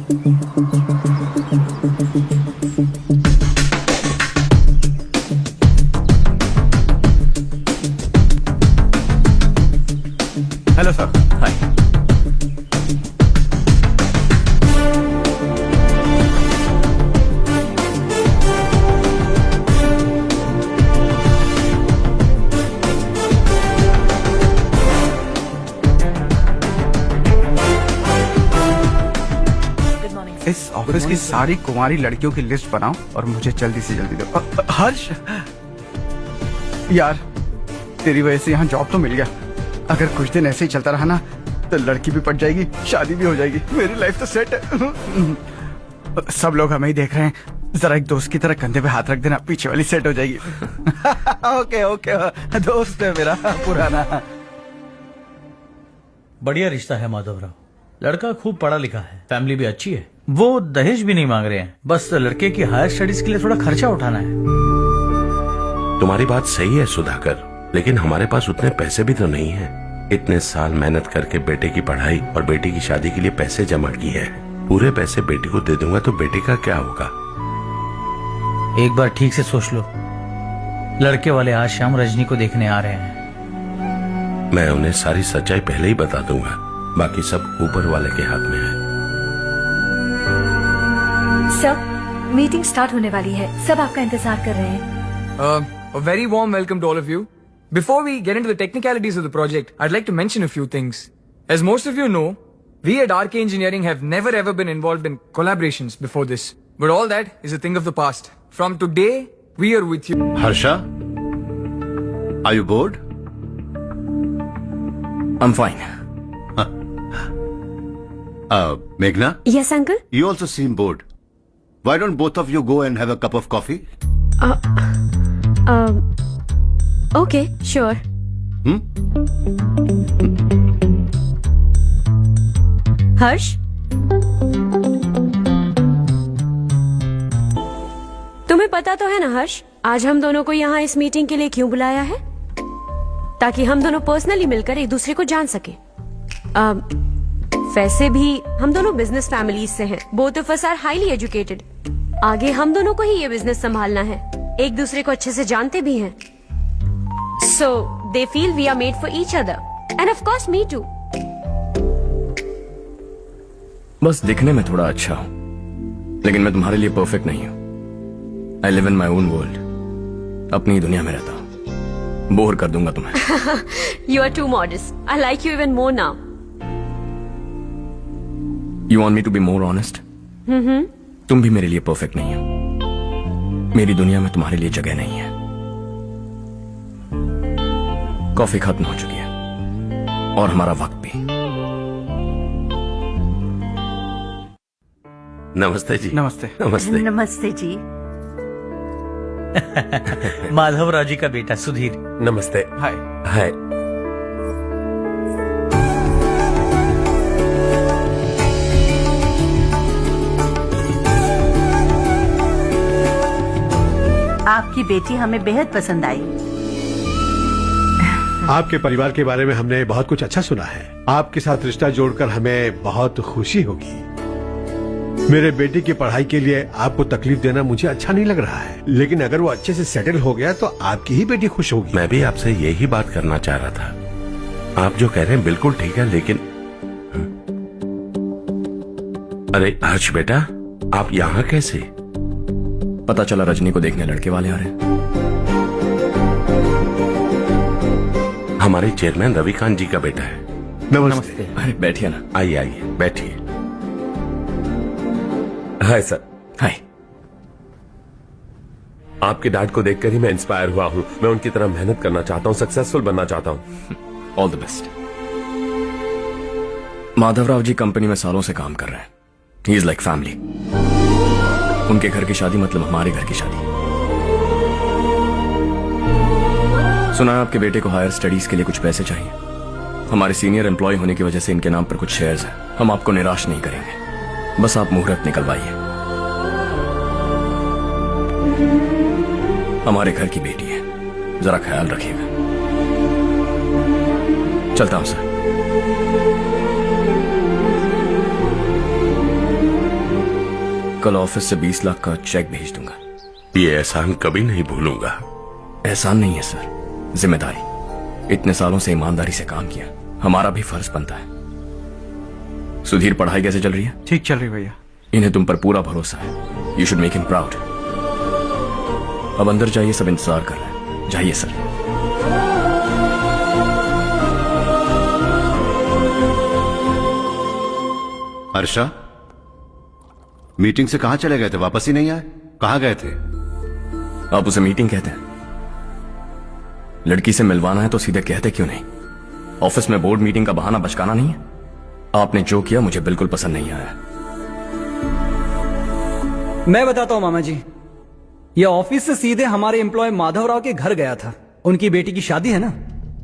Hello sir. हाय। इस office की सारी कुंवारी लड़कियों की लिस्ट बनाओ और मुझे जल्दी से जल्दी दो। हर्ष यार, तेरी वजह से यहाँ जॉब तो मिल गया। अगर कुछ दिन ऐसे ही चलता रहा ना तो लड़की भी पट जाएगी, शादी भी हो जाएगी, मेरी लाइफ तो सेट है। सब लोग हमें ही देख रहे हैं, जरा एक दोस्त की तरह कंधे पे हाथ रख देना, पीछे वाली सेट हो जाएगी। ओके ओके, दोस्त है मेरा पुराना। बढ़िया रिश्ता है माधवराव। लड़का खूब पढ़ा लिखा है, फैमिली भी अच्छी है। वो दहेज भी नहीं मांग रहे हैं, बस लड़के की हायर स्टडीज के लिए थोड़ा खर्चा उठाना है। तुम्हारी बात सही है सुधाकर, लेकिन हमारे पास उतने पैसे भी तो नहीं है। इतने साल मेहनत करके बेटे की पढ़ाई और बेटी की शादी के लिए पैसे जमा किए हैं। पूरे पैसे बेटी को दे दूंगा तो बेटे का क्या होगा? एक बार ठीक से सोच लो। लड़के वाले आज शाम रजनी को देखने आ रहे हैं। मैं उन्हें सारी सच्चाई पहले ही बता दूंगा, बाकी सब ऊपर वाले के हाथ में है। सर, मीटिंग स्टार्ट होने वाली है, सब आपका इंतजार कर रहे हैं। A very warm welcome to all of you. Before we get into the technicalities of the project, I'd like to mention a few things. As most of you know, we at RK Engineering have never ever been involved in collaborations before this. But all that is a thing of the past. From today, we are with you. Harsha, are you bored? I'm fine. Meghna, Yes, uncle. you also seem bored. Why don't both of you go and have a cup of coffee? Okay, sure. हर्ष, तुम्हें पता तो है ना हर्ष, आज हम दोनों को यहाँ इस मीटिंग के लिए क्यों बुलाया है? ताकि हम दोनों पर्सनली मिलकर एक दूसरे को जान सके। वैसे भी हम दोनों बिजनेस फैमिलीज से हैं। Both of us are highly educated. आगे हम दोनों को ही ये बिजनेस संभालना है। एक दूसरे को अच्छे से जानते भी हैं। So they feel we are made for each other, and of course me too. बस दिखने में थोड़ा अच्छा हूँ, लेकिन मैं तुम्हारे लिए परफेक्ट नहीं हूँ। I live in my own world. अपनी ही दुनिया में रहता हूँ। बोर कर दूंगा तुम्हें। You are too modest. I like you even more now. You want me to be more honest? तुम भी मेरे लिए परफेक्ट नहीं हो। मेरी दुनिया में तुम्हारे लिए जगह नहीं है। कॉफी खत्म हो चुकी है और हमारा वक्त भी। नमस्ते जी। नमस्ते। नमस्ते। नमस्ते जी। माधवराव जी का बेटा सुधीर। नमस्ते। हाय। हाय। आपकी बेटी हमें बेहद पसंद आई। आपके परिवार के बारे में हमने बहुत कुछ अच्छा सुना है। आपके साथ रिश्ता जोड़कर हमें बहुत खुशी होगी। मेरे बेटे की पढ़ाई के लिए आपको तकलीफ देना मुझे अच्छा नहीं लग रहा है, लेकिन अगर वो अच्छे से सेटल हो गया तो आपकी ही बेटी खुश होगी। मैं भी आपसे यही बात करना चाह रहा था। आप जो कह रहे हैं बिल्कुल ठीक है, लेकिन अरे हर्ष बेटा, आप यहाँ कैसे? पता चला रजनी को देखने लड़के वाले आ रहे हैं। हमारे चेयरमैन रविकांत जी का बेटा है। नमस्ते। अरे बैठिए ना। आइए आइए बैठिए। Hi sir. हाय। आपके डैड को देखकर ही मैं इंस्पायर हुआ हूँ। मैं उनकी तरह मेहनत करना चाहता हूँ, सक्सेसफुल बनना चाहता हूँ। All the best. Madhavrao ji company में सालों से काम कर रहे हैं। He is like family. उनके घर की शादी मतलब हमारे घर की शादी। सुना है आपके बेटे को हायर स्टडीज के लिए कुछ पैसे चाहिए। हमारे सीनियर एम्प्लॉय होने की वजह से इनके नाम पर कुछ शेयर्स हैं। हम आपको निराश नहीं करेंगे, बस आप मुहूर्त निकलवाइए। हमारे घर की बेटी है, जरा ख्याल रखिएगा। चलता हूं सर। कल ऑफिस से 20 लाख का चेक भेज दूंगा। ये एहसान कभी नहीं भूलूंगा। एहसान नहीं है सर, जिम्मेदारी। इतने सालों से ईमानदारी से काम किया, हमारा भी फर्ज बनता है। सुधीर पढ़ाई कैसे चल रही है? ठीक चल रही भैया। इन्हें तुम पर पूरा भरोसा है। You should make him proud. अब अंदर जाइए, सब इंतजार कर रहे हैं। जाइए सर। हर्षा, मीटिंग से कहां चले गए थे? वापस ही नहीं आए? कहां गए थे? आप उसे मीटिंग कहते हैं? लड़की से मिलवाना है तो सीधे कहते क्यों नहीं? ऑफिस में बोर्ड मीटिंग का बहाना बचकाना नहीं है। आपने जो किया मुझे बिल्कुल पसंद नहीं आया। मैं बताता हूं मामा जी, ये ऑफिस से सीधे हमारे एम्प्लॉय माधवराव के घर गया था। उनकी बेटी की शादी है ना,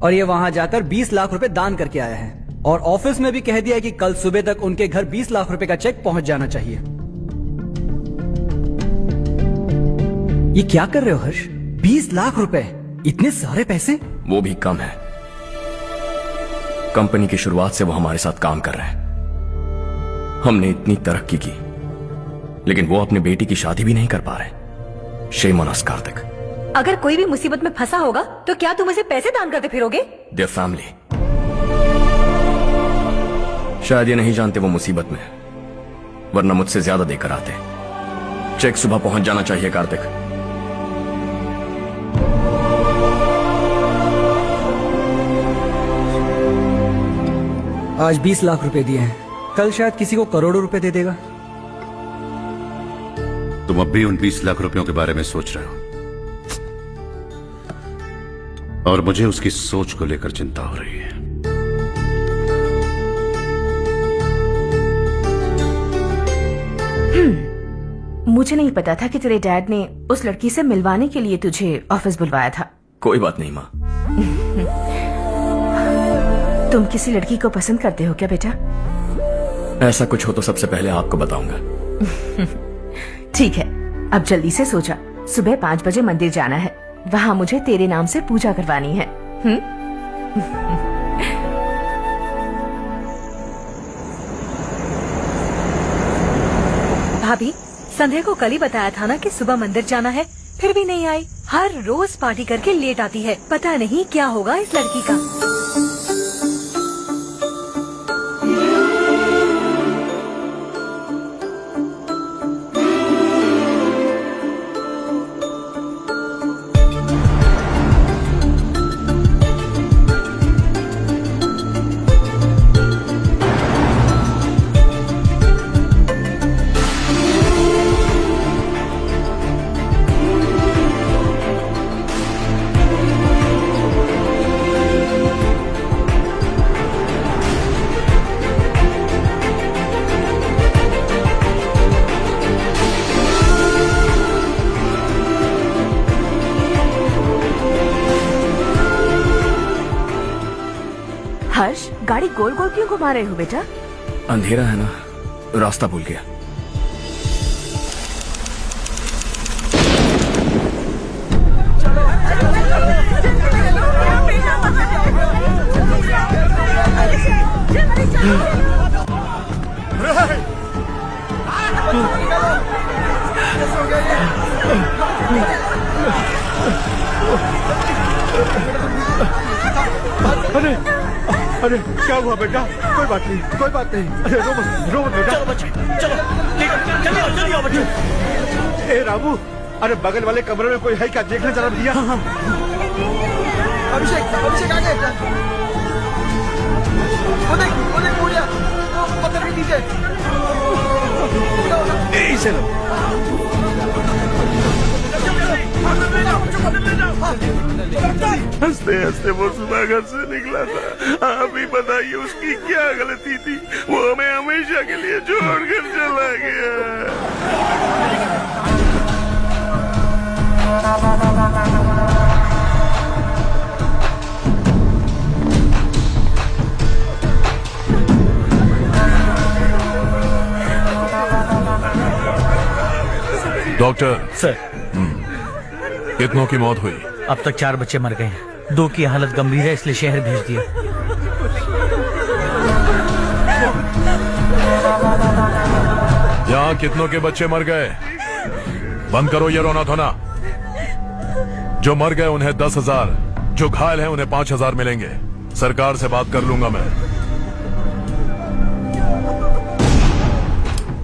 और ये वहां जाकर 20 लाख रुपए दान करके आया है। और ऑफिस में भी कह दिया कि कल सुबह तक उनके घर 20 लाख रुपए का चेक पहुंच जाना चाहिए। ये क्या कर रहे हो हर्ष? 20 लाख रुपए, इतने सारे पैसे? वो भी कम है। कंपनी की शुरुआत से वो हमारे साथ काम कर रहे हैं। हमने इतनी तरक्की की, लेकिन वो अपनी बेटी की शादी भी नहीं कर पा रहे। Shame on us Kartik. अगर कोई भी मुसीबत में फंसा होगा तो क्या तुम उसे पैसे दान करते फिरोगे? Their family. शायद ये नहीं जानते वो मुसीबत में है, वरना मुझसे ज्यादा देकर आते। चेक सुबह पहुंच जाना चाहिए कार्तिक। आज 20 लाख रुपए दिए हैं, कल शायद किसी को करोड़ों रुपए दे देगा। तुम अब भी उन 20 लाख रुपयों के बारे में सोच रहे हो, और मुझे उसकी सोच को लेकर चिंता हो रही है। मुझे नहीं पता था कि तेरे डैड ने उस लड़की से मिलवाने के लिए तुझे ऑफिस बुलवाया था। कोई बात नहीं माँ। तुम किसी लड़की को पसंद करते हो क्या बेटा? ऐसा कुछ हो तो सबसे पहले आपको बताऊंगा। ठीक है, अब जल्दी से सो जा। सुबह 5 बजे मंदिर जाना है, वहाँ मुझे तेरे नाम से पूजा करवानी है। भाभी, संध्या को कल ही बताया था ना कि सुबह मंदिर जाना है, फिर भी नहीं आई। हर रोज पार्टी करके लेट आती है। पता नहीं क्या होगा इस लड़की का। हर्ष, गाड़ी गोल गोल क्यों घुमा रहे हो बेटा? अंधेरा है ना, रास्ता भूल गया। अरे अरे क्या हुआ बेटा? कोई बात नहीं, कोई बात नहीं। अरे रो मत बेटा। चलो बच्चे, चलो जल्दी आओ बच्चे। ए रामू, अरे बगल वाले कमरे में कोई है क्या? देखने जरा भैया। अभिषेक, अभिषेक आगे। वो देख मुड़िया, पत्थर के नीचे। इसे लो। हंसते हंसते वो सुबह घर से निकला था। आप ही बताइए उसकी क्या गलती थी? वो हमें हमेशा के लिए छोड़कर चला गया। डॉक्टर सर, कितनों की मौत हुई? अब तक 4 बच्चे मर गए हैं। 2 की हालत गंभीर है, इसलिए शहर भेज दिया। यहाँ हाँ, कितनों के बच्चे मर गए? बंद करो ये रोना धोना। जो मर गए उन्हें 10,000, जो घायल हैं उन्हें 5,000 मिलेंगे। सरकार से बात कर लूंगा मैं।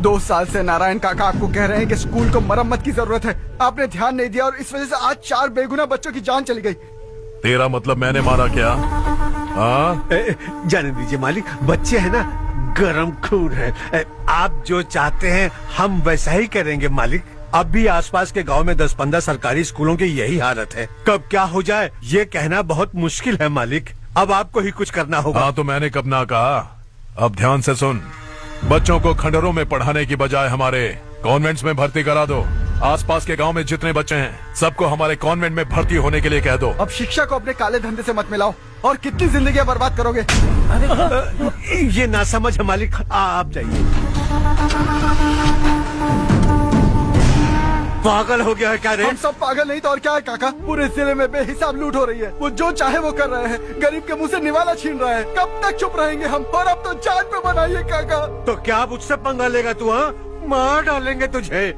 2 साल से नारायण काका आपको कह रहे हैं कि स्कूल को मरम्मत की जरूरत है। आपने ध्यान नहीं दिया और इस वजह से आज 4 बेगुनाह बच्चों की जान चली गई। तेरा मतलब मैंने मारा क्या? हाँ, जाने दीजिए मालिक, बच्चे हैं ना, गरम खून है। आप जो चाहते हैं हम वैसा ही करेंगे मालिक। अब भी आसपास के गांव में 10-15 सरकारी स्कूलों की यही हालत है। कब क्या हो जाए ये कहना बहुत मुश्किल है मालिक। अब आपको ही कुछ करना होगा। हाँ तो मैंने कब ना कहा। अब ध्यान से सुन, बच्चों को खंडरों में पढ़ाने की बजाय हमारे कॉन्वेंट्स में भर्ती करा दो। आसपास के गांव में जितने बच्चे हैं सबको हमारे कॉन्वेंट में भर्ती होने के लिए कह दो। अब शिक्षा को अपने काले धंधे से मत मिलाओ। और कितनी जिंदगियां बर्बाद करोगे? ये ना समझ है मालिक, आप जाइए। पागल हो गया है क्या रे? हम सब पागल नहीं तो और क्या है काका। पूरे जिले में बेहिसाब लूट हो रही है। वो जो चाहे वो कर रहे हैं। गरीब के मुंह से निवाला छीन रहा है। कब तक चुप रहेंगे हम? और अब तो जान पे बनाइए काका। तो क्या मुझसे पंगा लेगा तू? हाँ, मार डालेंगे तुझे।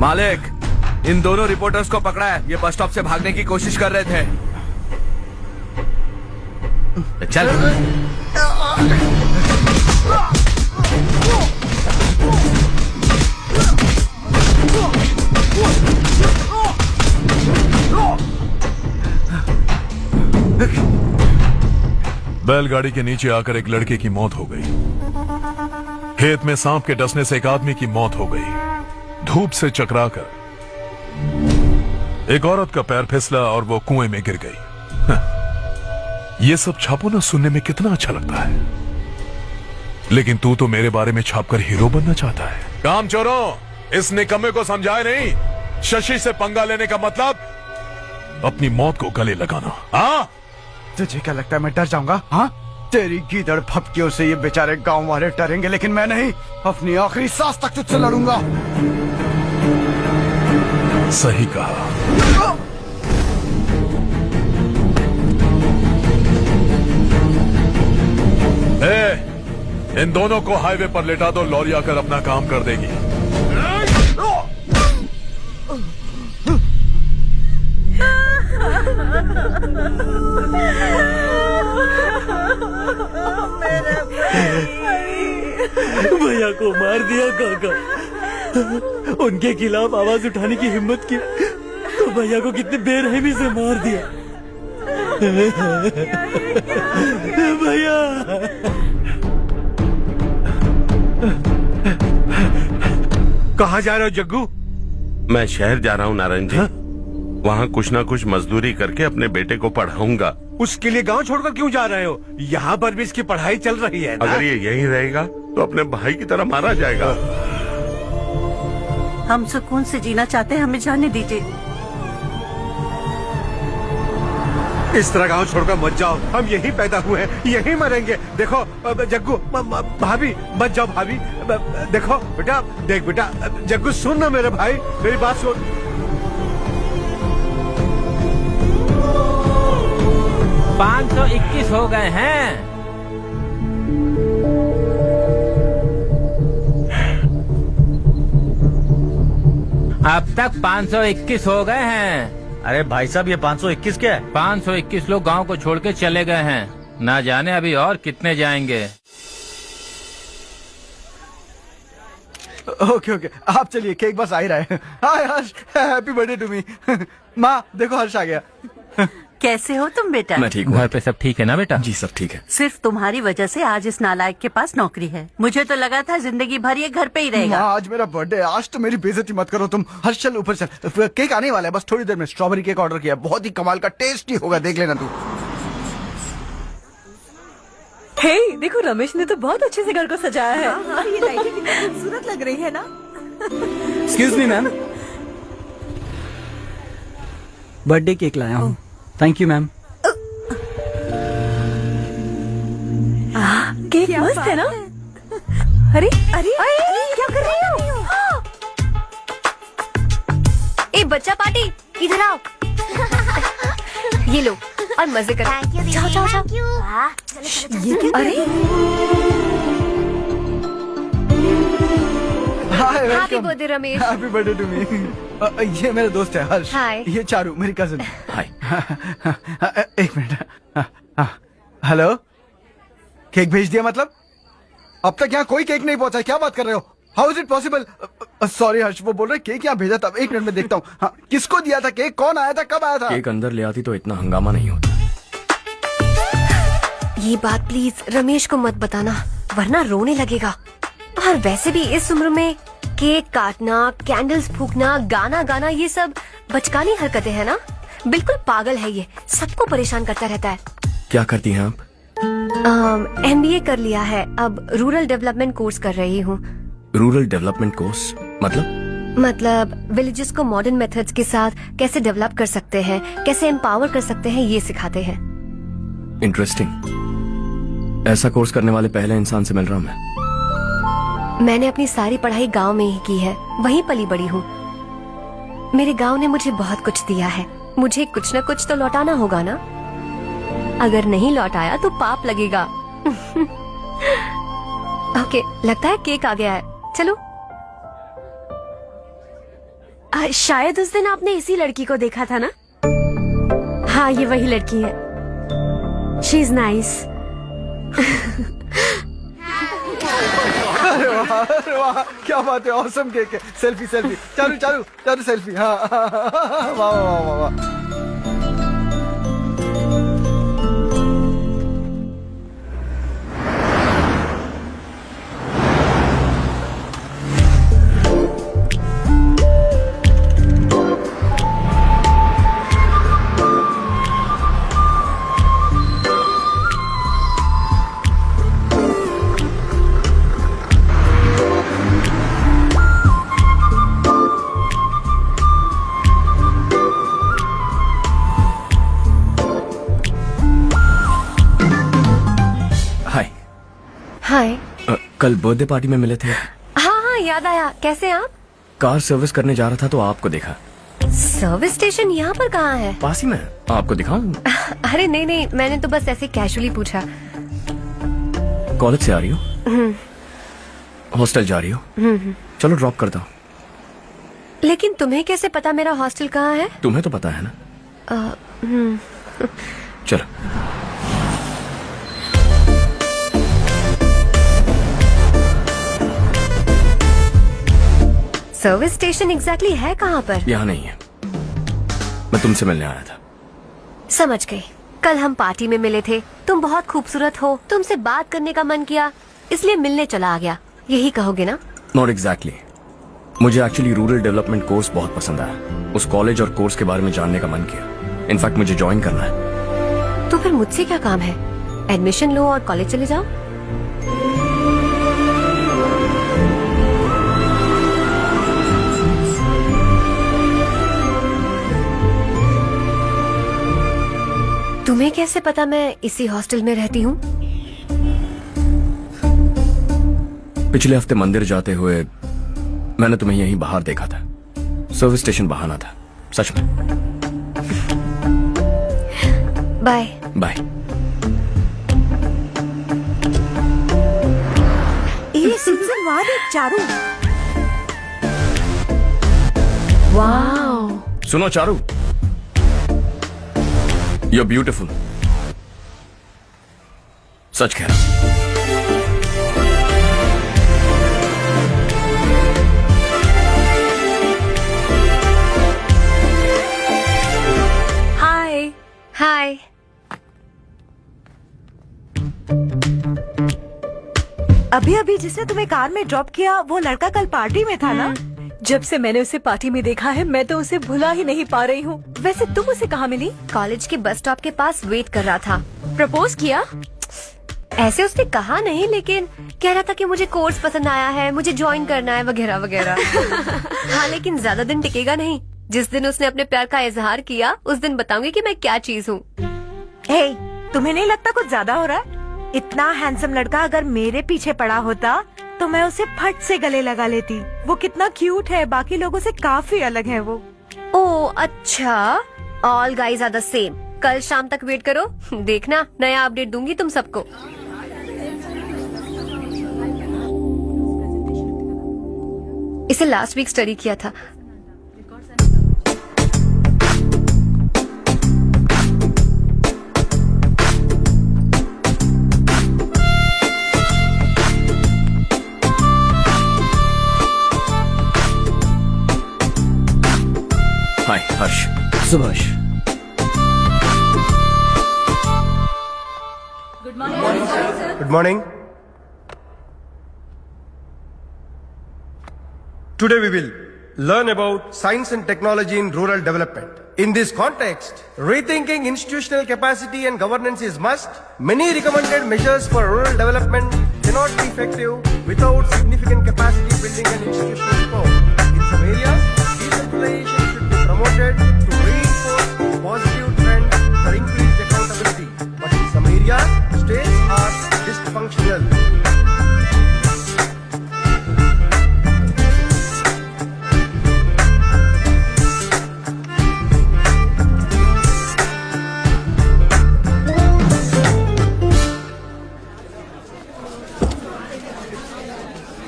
मालिक, इन दोनों रिपोर्टर्स को पकड़ा है। ये बस स्टॉप से भागने की कोशिश कर रहे थे। चल। बैलगाड़ी के नीचे आकर एक लड़के की मौत हो गई। खेत में सांप के डसने से एक आदमी की मौत हो गई। धूप से चकराकर एक औरत का पैर फिसला और वो कुएं में गिर गई। ये सब छापो ना, सुनने में कितना अच्छा लगता है। लेकिन तू तो मेरे बारे में छापकर हीरो बनना चाहता है। काम चोरों, इस निकम्मे को समझाए नहीं। शशि से पंगा लेने का मतलब अपनी मौत को गले लगाना। हाँ, तुझे क्या लगता है मैं डर जाऊंगा? हाँ, तेरी गीदड़ फपकियों से ये बेचारे गांव वाले डरेंगे, लेकिन मैं नहीं। अपनी आखिरी सांस तक तुझसे लड़ूंगा। सही कहा। इन दोनों को हाईवे पर लेटा दो। लॉरी आकर अपना काम कर देगी। भैया को मार दिया काका। उनके खिलाफ आवाज उठाने की हिम्मत की तो भैया को कितने बेरहमी से मार दिया। भैया कहाँ जा रहे हो जग्गू? मैं शहर जा रहा हूँ नारायण जी। वहाँ कुछ ना कुछ मजदूरी करके अपने बेटे को पढ़ाऊंगा। उसके लिए गांव छोड़कर क्यों जा रहे हो? यहाँ पर भी इसकी पढ़ाई चल रही है ना? अगर ये यहीं रहेगा तो अपने भाई की तरह मारा जाएगा। हम सुकून से जीना चाहते हैं, हमें जाने दीजिए। इस तरह गांव छोड़कर मत जाओ। हम यहीं पैदा हुए हैं, यहीं मरेंगे। देखो जग्गू, भाभी मत जाओ। भाभी देखो बेटा, देख बेटा, जग्गू सुन ना मेरे भाई, मेरी बात सुन। 521 हो गए हैं। अब तक 521 हो गए हैं। अरे भाई साहब, ये 521 क्या है? 521 लोग गांव को छोड़ के चले गए हैं। ना जाने अभी और कितने जाएंगे। ओके ओके, आप चलिए, केक बस आ ही रहा है। हाय हर्ष, हैप्पी बर्थडे टू मी। माँ देखो, हर्ष आ गया। कैसे हो तुम बेटा? मैं ठीक हूँ। घर पे सब ठीक है ना बेटा? जी सब ठीक है। सिर्फ तुम्हारी वजह से आज इस नालायक के पास नौकरी है। मुझे तो लगा था जिंदगी भर ये घर पे ही रहेगा। माँ आज मेरा बर्थडे, आज तो मेरी बेइज्जती मत करो तुम। हर्ष चल ऊपर चल, केक आने वाला है बस थोड़ी देर में। स्ट्रॉबेरी केक ऑर्डर किया, बहुत ही कमाल का टेस्टी होगा, देख लेना तू। हे देखो, रमेश ने तो बहुत अच्छे से घर को सजाया है। हाँ, ये लाइटें कितनी खूबसूरत लग रही है ना। Excuse me ma'am, birthday cake लाया हूँ। Thank you ma'am. केक मस्त है ना? अरे अरे अरे क्या कर रही हो? ए बच्चा पार्टी, इधर आओ। ये लो, और मजे करो। जाओ जाओ जाओ। ये क्या? अरे hi, happy birthday Ramesh. Happy birthday to me. ये मेरा दोस्त है हर्ष। हाय। ये चारू मेरी कजिन। हाय। एक मिनट। हेलो, केक भेज दिया मतलब? अब तक यहाँ कोई केक नहीं पहुंचा, क्या बात कर रहे हो? How is it possible? Sorry Harsh, वो बोल रहे केक यहाँ भेजा था। एक मिनट में देखता हूँ। हाँ, किसको दिया था केक? कौन आया था? कब आया था? केक अंदर ले आती तो इतना हंगामा नहीं होता। ये बात प्लीज रमेश को मत बताना, वरना रोने लगेगा। और वैसे भी इस उम्र में केक काटना, कैंडल्स फूकना, गाना गाना, ये सब बचकानी हरकतें हैं ना। बिल्कुल पागल है ये, सबको परेशान करता रहता है। क्या करती हैं आप? MBA कर लिया है, अब रूरल डेवलपमेंट कोर्स कर रही हूँ। रूरल डेवलपमेंट कोर्स मतलब विलेजेस को मॉडर्न मेथड्स के साथ कैसे डेवलप कर सकते हैं, कैसे एम्पावर कर सकते हैं, ये सिखाते हैं। इंटरेस्टिंग। ऐसा कोर्स करने वाले पहले इंसान से मिल रहा हूँ मैं। मैंने अपनी सारी पढ़ाई गांव में ही की है, वहीं पली बड़ी हूँ। मेरे गांव ने मुझे बहुत कुछ दिया है, मुझे कुछ न कुछ तो लौटाना होगा ना। अगर नहीं लौटाया तो पाप लगेगा। ओके, लगता है केक आ गया है, चलो। शायद उस दिन आपने इसी लड़की को देखा था ना? हाँ, ये वही लड़की है। She is nice. अरे वाह, क्या बात है, ऑसम केक है। Selfie selfie, Charu Charu Charu selfie. हाँ, वाह वाह वाह वाह। हाय। कल बर्थडे पार्टी में मिले थे। हाँ हाँ, याद आया। कैसे आप? कार सर्विस करने जा रहा था तो आपको देखा। सर्विस स्टेशन यहाँ पर कहाँ है? पास ही में। आपको दिखाऊं? अरे नहीं नहीं, मैंने तो बस ऐसे कैजुअली पूछा। कॉलेज से आ रही हो? हॉस्टल जा रही हो? चलो ड्रॉप करता हूँ। लेकिन तुम्हें कैसे पता मेरा हॉस्टल कहाँ है? तुम्हें तो पता है ना। चलो। सर्विस स्टेशन एग्जैक्टली है कहाँ पर? यहाँ नहीं है, मैं तुमसे मिलने आया था। समझ गई। कल हम पार्टी में मिले थे, तुम बहुत खूबसूरत हो, तुमसे बात करने का मन किया, इसलिए मिलने चला आ गया, यही कहोगे ना? Not exactly. मुझे एक्चुअली रूरल डेवलपमेंट कोर्स बहुत पसंद आया। उस कॉलेज और कोर्स के बारे में जानने का मन किया। इनफैक्ट मुझे ज्वाइन करना है। तो फिर मुझसे क्या काम है? एडमिशन लो और कॉलेज चले जाओ। तुम्हें कैसे पता मैं इसी हॉस्टल में रहती हूँ? पिछले हफ्ते मंदिर जाते हुए मैंने तुम्हें यहीं बाहर देखा था। सर्विस स्टेशन बहाना था, सच में। Bye bye. ये सुन वाह देख चारू। वाओ। सुनो चारू, You're beautiful. सच कह रहा। हाय हाय। अभी अभी जिसने तुम्हें कार में ड्रॉप किया वो लड़का कल पार्टी में था ना? जब से मैंने उसे पार्टी में देखा है मैं तो उसे भुला ही नहीं पा रही हूँ। वैसे तुम उसे कहाँ मिली? कॉलेज के बस स्टॉप के पास वेट कर रहा था। प्रपोज किया? ऐसे उसने कहा नहीं, लेकिन कह रहा था कि मुझे कोर्स पसंद आया है, मुझे ज्वाइन करना है वगैरह वगैरह। हाँ, लेकिन ज्यादा दिन टिकेगा नहीं। जिस दिन उसने अपने प्यार का इजहार किया उस दिन बताऊंगी कि मैं क्या चीज हूँ। हे, तुम्हें नहीं लगता कुछ ज्यादा हो रहा है? इतना हैंडसम लड़का अगर मेरे पीछे पड़ा होता तो मैं उसे फट से गले लगा लेती। वो कितना क्यूट है, बाकी लोगों से काफी अलग है वो। ओ अच्छा, all guys are the same. कल शाम तक वेट करो, देखना नया अपडेट दूंगी तुम सबको। इसे लास्ट वीक स्टडी किया था। हाय हर्ष। Subhash. Good morning. Today we will learn about science and technology in rural development. In this context, rethinking institutional capacity and governance is must. Many recommended measures for rural development cannot be effective without significant capacity building and institutional support. In some areas, decentralization should be promoted to reinforce positive trends for increased accountability. But in some areas, states are dysfunctional.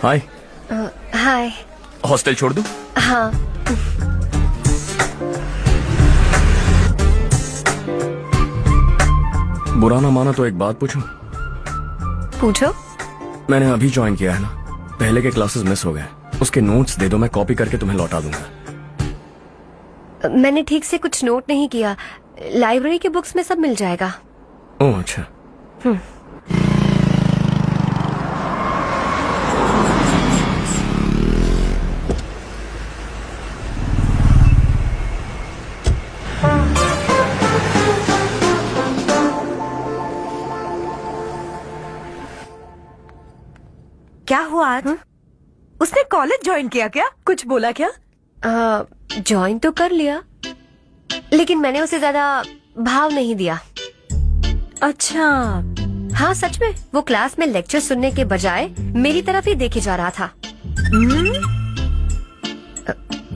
Hi. Hi. Hostel छोड़ दूं? हाँ। बुरा ना माना तो एक बात पूछूं? पूछो। मैंने अभी ज्वाइन किया है ना, पहले के क्लासेस मिस हो गए। उसके नोट्स दे दो, मैं कॉपी करके तुम्हें लौटा दूंगा। मैंने ठीक से कुछ नोट नहीं किया, लाइब्रेरी के बुक्स में सब मिल जाएगा। ओह अच्छा। क्या हुआ आज? उसने कॉलेज ज्वाइन किया क्या? कुछ बोला क्या? ज्वाइन तो कर लिया, लेकिन मैंने उसे ज्यादा भाव नहीं दिया। अच्छा। हाँ सच में, वो क्लास में लेक्चर सुनने के बजाय मेरी तरफ ही देखे जा रहा था।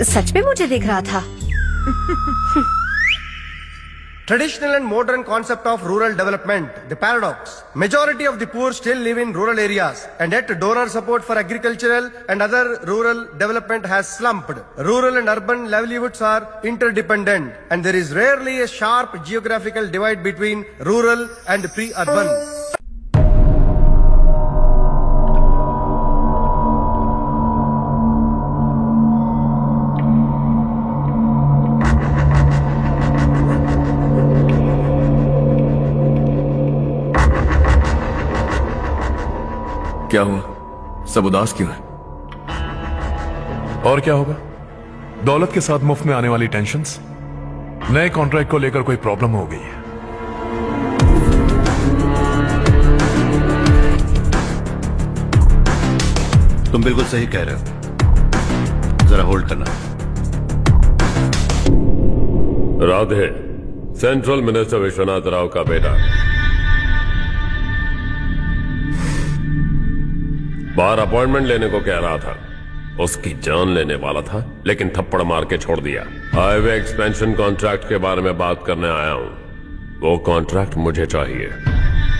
सच में मुझे देख रहा था। Traditional and modern concept of rural development, the paradox. Majority of the poor still live in rural areas, and yet donor support for agricultural and other rural development has slumped. Rural and urban livelihoods are interdependent, and there is rarely a sharp geographical divide between rural and pre-urban. क्या हुआ? सब उदास क्यों है? और क्या होगा? दौलत के साथ मुफ्त में आने वाली टेंशन्स। नए कॉन्ट्रैक्ट को लेकर कोई प्रॉब्लम हो गई है। तुम बिल्कुल सही कह रहे हो, जरा होल्ड करना। राधे, सेंट्रल मिनिस्टर विश्वनाथ राव का बेटा। बाहर अपॉइंटमेंट लेने को कह रहा था, उसकी जान लेने वाला था, लेकिन थप्पड़ मार के छोड़ दिया। हाईवे एक्सपेंशन कॉन्ट्रैक्ट के बारे में बात करने आया हूं, वो कॉन्ट्रैक्ट मुझे चाहिए।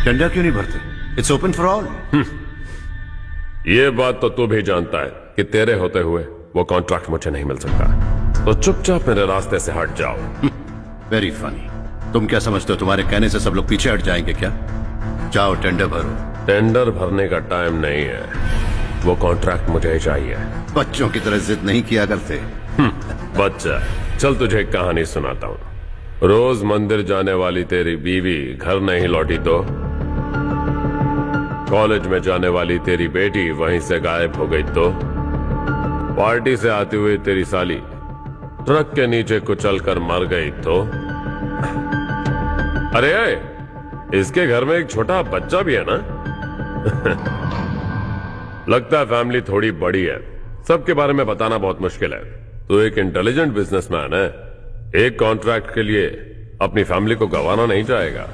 टेंडर क्यों नहीं भरते? It's open for all. ये बात तो तू भी जानता है कि तेरे होते हुए वो कॉन्ट्रैक्ट मुझे नहीं मिल सकता, तो चुपचाप मेरे रास्ते से हट जाओ। Very funny. तुम क्या समझते हो तुम्हारे कहने से सब लोग पीछे हट जाएंगे क्या? जाओ टेंडर भरो। टेंडर भरने का टाइम नहीं है, वो कॉन्ट्रैक्ट मुझे चाहिए। बच्चों की तरह जिद नहीं किया करते। बच्चा, चल तुझे एक कहानी सुनाता हूँ। रोज मंदिर जाने वाली तेरी बीवी घर नहीं लौटी तो, कॉलेज में जाने वाली तेरी बेटी वहीं से गायब हो गई तो, पार्टी से आती हुई तेरी साली ट्रक के नीचे कुचल कर मर गई तो, अरे इसके घर में एक छोटा बच्चा भी है ना। लगता है फैमिली थोड़ी बड़ी है, सबके बारे में बताना बहुत मुश्किल है। तो एक इंटेलिजेंट बिजनेसमैन है, एक कॉन्ट्रैक्ट के लिए अपनी फैमिली को गंवाना नहीं चाहेगा।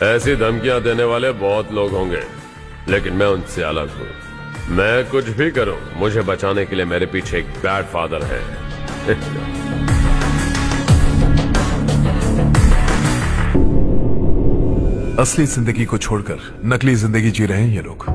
ऐसी धमकियां देने वाले बहुत लोग होंगे, लेकिन मैं उनसे अलग हूं। मैं कुछ भी करूं, मुझे बचाने के लिए मेरे पीछे एक बैड फादर है। असली जिंदगी को छोड़कर नकली जिंदगी जी रहे हैं ये लोग।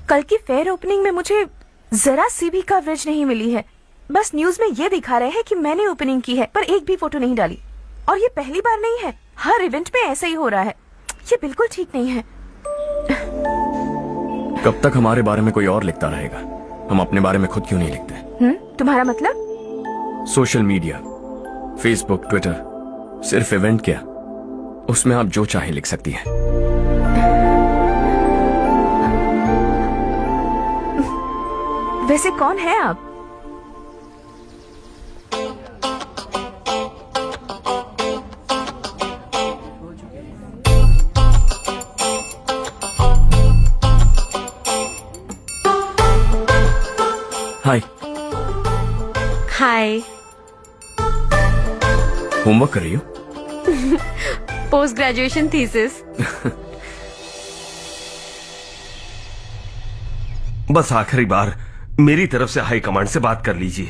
कल की फेयर ओपनिंग में मुझे जरा सी भी कवरेज नहीं मिली है। बस न्यूज में ये दिखा रहे हैं कि मैंने ओपनिंग की है, पर एक भी फोटो नहीं डाली। और ये पहली बार नहीं है, हर इवेंट में ऐसा ही हो रहा है। ये बिल्कुल ठीक नहीं है। कब तक हमारे बारे में कोई और लिखता रहेगा? हम अपने बारे में खुद क्यों नहीं लिखते? तुम्हारा मतलब? सोशल मीडिया, फेसबुक, ट्विटर, सिर्फ इवेंट क्या, उसमें आप जो चाहे लिख सकती हैं। वैसे कौन है आप? हाय। हाय। होमवर्क कर रही हो? Post graduation thesis. बस आखिरी बार मेरी तरफ से हाई कमांड से बात कर लीजिए।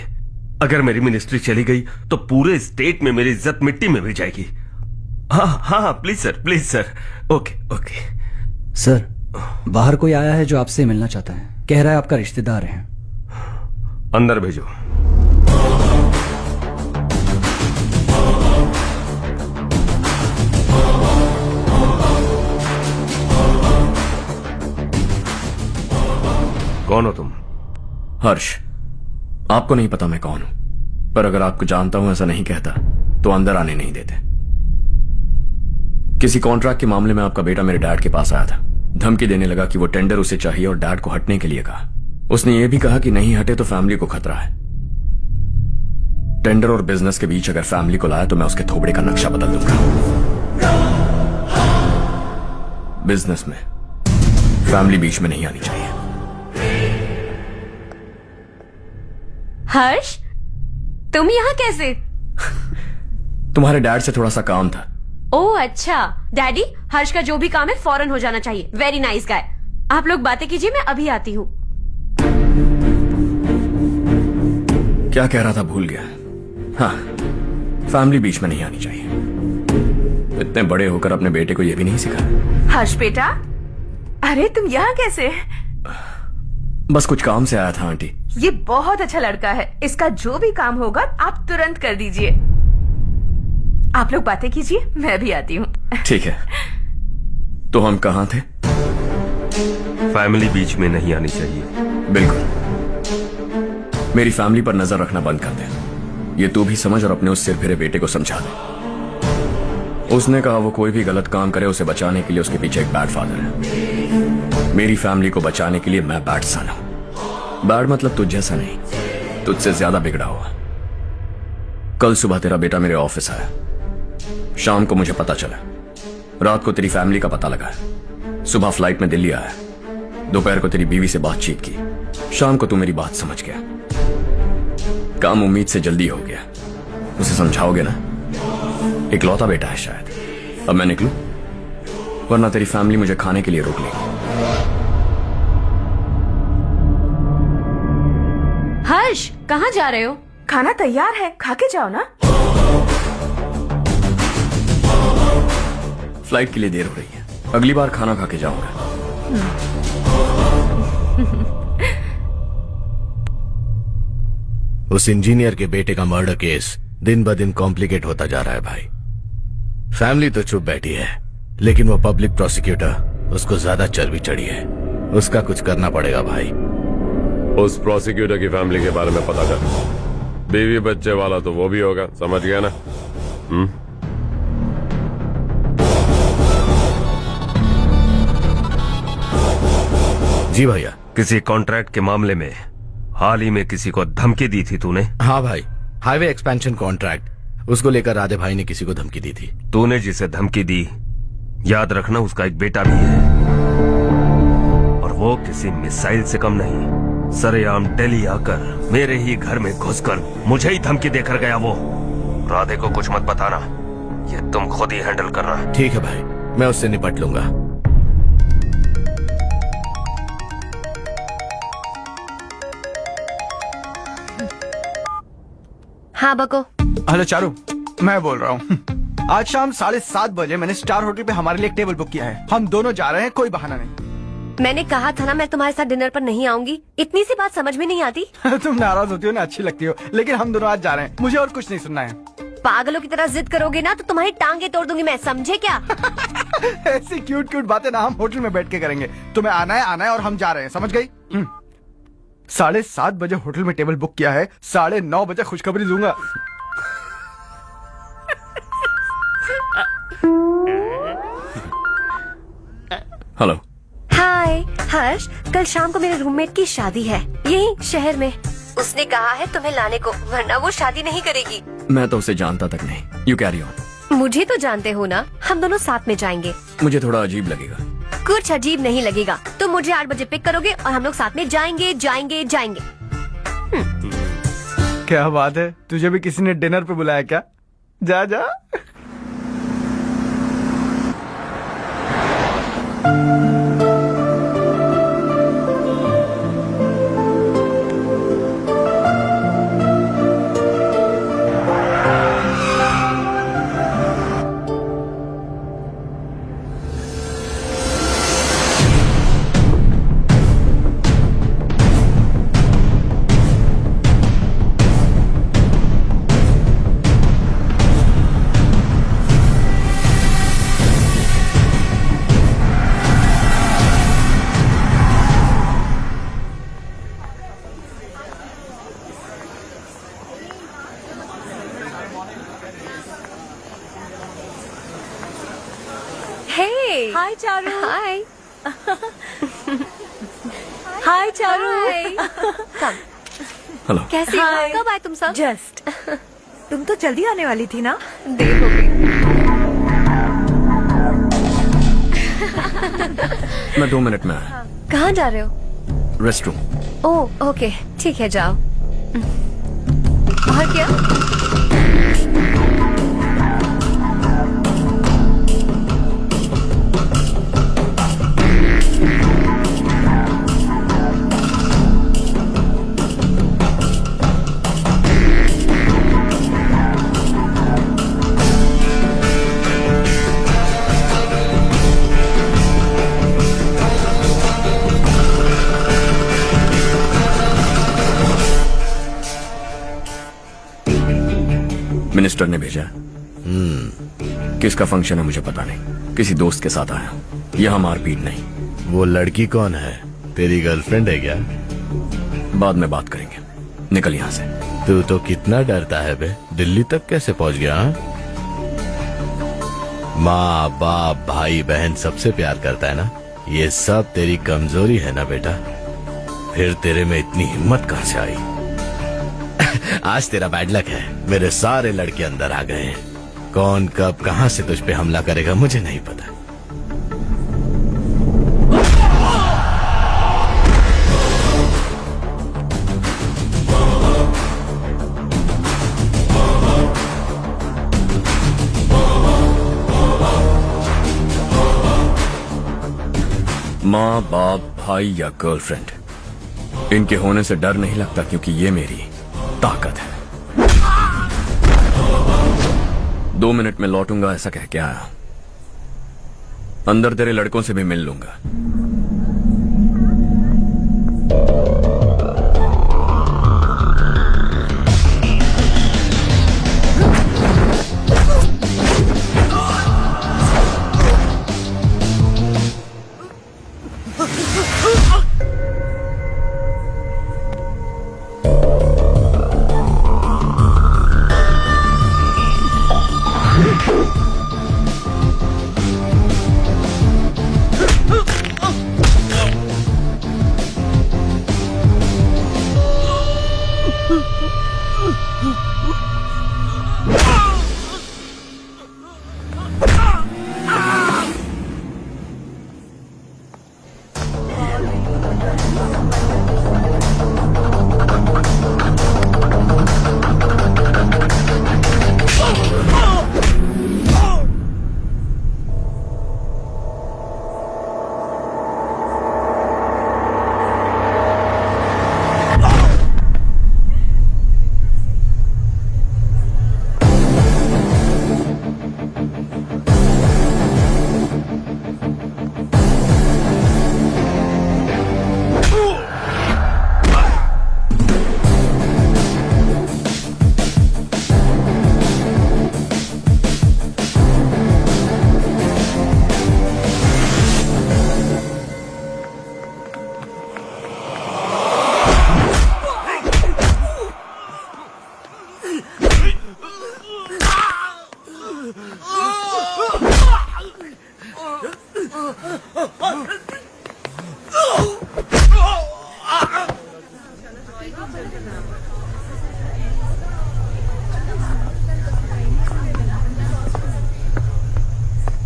अगर मेरी मिनिस्ट्री चली गई तो पूरे स्टेट में मेरी इज्जत मिट्टी में मिल जाएगी। हाँ हाँ please sir. Okay okay. Sir, बाहर कोई आया है जो आपसे मिलना चाहता है। कह रहा है आपका रिश्तेदार है। अंदर भेजो। कौन हो तुम? हर्ष। आपको नहीं पता मैं कौन हूं, पर अगर आपको जानता हूं ऐसा नहीं कहता तो अंदर आने नहीं देते। किसी कॉन्ट्रैक्ट के मामले में आपका बेटा मेरे डैड के पास आया था। धमकी देने लगा कि वो टेंडर उसे चाहिए और डैड को हटने के लिए कहा। उसने ये भी कहा कि नहीं हटे तो फैमिली को खतरा है। टेंडर और बिजनेस के बीच अगर फैमिली को लाया तो मैं उसके थोबड़े का नक्शा बदल दूंगा। बिजनेस में फैमिली बीच में नहीं आनी चाहिए। हर्ष, तुम यहाँ कैसे? तुम्हारे डैड से थोड़ा सा काम था। ओह अच्छा। डैडी, हर्ष का जो भी काम है फौरन हो जाना चाहिए। Very nice guy. आप लोग बातें कीजिए, मैं अभी आती हूँ। क्या कह रहा था भूल गया। हाँ, फैमिली बीच में नहीं आनी चाहिए। इतने बड़े होकर अपने बेटे को यह भी नहीं सिखाया। हर्ष बेटा, अरे तुम यहाँ कैसे? बस कुछ काम से आया था आंटी। ये बहुत अच्छा लड़का है। इसका जो भी काम होगा आप तुरंत कर दीजिए। आप लोग बातें कीजिए, मैं भी आती हूँ। ठीक है। तो हम कहाँ थे? फैमिली बीच में नहीं आनी चाहिए। बिल्कुल। मेरी फैमिली पर नजर रखना बंद कर दे। ये तू भी समझ और अपने उस सिर फिरे बेटे को समझा दे। उसने कहा वो कोई भी गलत काम करे उसे बचाने के लिए उसके पीछे एक बैड फादर है। मेरी फैमिली को बचाने के लिए मैं बैड सन हूं। बैड मतलब तुझ जैसा नहीं, तुझसे ज्यादा बिगड़ा हुआ। कल सुबह तेरा बेटा मेरे ऑफिस आया। शाम को मुझे पता चला। रात को तेरी फैमिली का पता लगा। सुबह फ्लाइट में दिल्ली आया। दोपहर को तेरी बीवी से बातचीत की। शाम को तू मेरी बात समझ गया। काम उम्मीद से जल्दी हो गया। उसे समझाओगे ना? इकलौता बेटा है शायद। अब मैं निकलूं, वरना तेरी फैमिली मुझे खाने के लिए रोक लेगी। हर्ष, कहाँ जा रहे हो? खाना तैयार है, खा के जाओ ना। फ्लाइट के लिए देर हो रही है। अगली बार खाना खा के जाऊंगा। उस इंजीनियर के बेटे का मर्डर केस दिन ब दिन कॉम्प्लिकेट होता जा रहा है भाई। फैमिली तो चुप बैठी है, लेकिन वो पब्लिक प्रोसिक्यूटर, उसको ज्यादा चर्बी चढ़ी है। उसका कुछ करना पड़ेगा भाई। उस प्रोसिक्यूटर की फैमिली के बारे में पता कर। बीवी बच्चे वाला तो वो भी होगा, समझ गया ना? जी भैया। किसी कॉन्ट्रैक्ट के मामले में हाल ही में किसी को धमकी दी थी तूने? हाँ भाई, हाईवे एक्सपेंशन कॉन्ट्रैक्ट, उसको लेकर राधे भाई ने किसी को धमकी दी थी। तूने जिसे धमकी दी, याद रखना उसका एक बेटा भी है, और वो किसी मिसाइल से कम नहीं। सरेआम दिल्ली आकर मेरे ही घर में घुसकर मुझे ही धमकी देकर गया वो। राधे को कुछ मत बताना, ये तुम खुद ही हैंडल करना। ठीक है भाई, मैं उससे निपट लूंगा। हाँ बको। हेलो चारू, मैं बोल रहा हूँ। आज शाम 7:30 बजे मैंने स्टार होटल पे हमारे लिए एक टेबल बुक किया है। हम दोनों जा रहे हैं, कोई बहाना नहीं। मैंने कहा था ना मैं तुम्हारे साथ डिनर पर नहीं आऊंगी। इतनी सी बात समझ में नहीं आती। तुम नाराज होती हो ना, अच्छी लगती हो, लेकिन हम दोनों आज जा रहे हैं। मुझे और कुछ नहीं सुनना है। पागलों की तरह जिद करोगे ना तो तुम्हारी टांगे तोड़ दूंगी मैं, समझे क्या? ऐसी क्यूट क्यूट बातें ना हम होटल में बैठ के करेंगे। तुम्हें आना है और हम जा रहे हैं, समझ गई? 7:30 बजे होटल में टेबल बुक किया है, 9:30 बजे खुशखबरी दूंगा। हेलो। हाय हर्ष, कल शाम को मेरे रूममेट की शादी है यही शहर में। उसने कहा है तुम्हें लाने को, वरना वो शादी नहीं करेगी। मैं तो उसे जानता तक नहीं। You carry on. मुझे तो जानते हो ना, हम दोनों साथ में जाएंगे। मुझे थोड़ा अजीब लगेगा। कुछ अजीब नहीं लगेगा। तुम मुझे 8 बजे पिक करोगे और हम लोग साथ में जाएंगे जाएंगे जाएंगे। क्या बात है, तुझे भी किसी ने डिनर पे बुलाया क्या? जा जा। हाय चारू। हाय। हाय चारू। हेलो। कैसी हो? कब आए तुम सब? जस्ट। तुम तो जल्दी आने वाली थी ना? देर हो गई। मैं 2 मिनट में आया। कहाँ जा रहे हो? Rest room. ओह ओके, ठीक है जाओ। और क्या? मिनिस्टर ने भेजा। किसका फंक्शन है मुझे पता नहीं, किसी दोस्त के साथ आया। यहाँ मारपीट नहीं। वो लड़की कौन है? तेरी गर्लफ्रेंड है क्या? बाद में बात करेंगे, निकल यहाँ से। तू तो कितना डरता है बे, दिल्ली तक कैसे पहुंच गया? माँ बाप भाई बहन सबसे प्यार करता है ना, ये सब तेरी कमजोरी है ना बेटा। फिर तेरे में इतनी हिम्मत कहाँ से आई? आज तेरा बैड लक है, मेरे सारे लड़के अंदर आ गए हैं। कौन कब कहां से तुझ पे हमला करेगा मुझे नहीं पता। माँ बाप भाई या गर्लफ्रेंड, इनके होने से डर नहीं लगता, क्योंकि ये मेरी ताकत है। 2 मिनट में लौटूंगा ऐसा कह के आया। अंदर तेरे लड़कों से भी मिल लूंगा।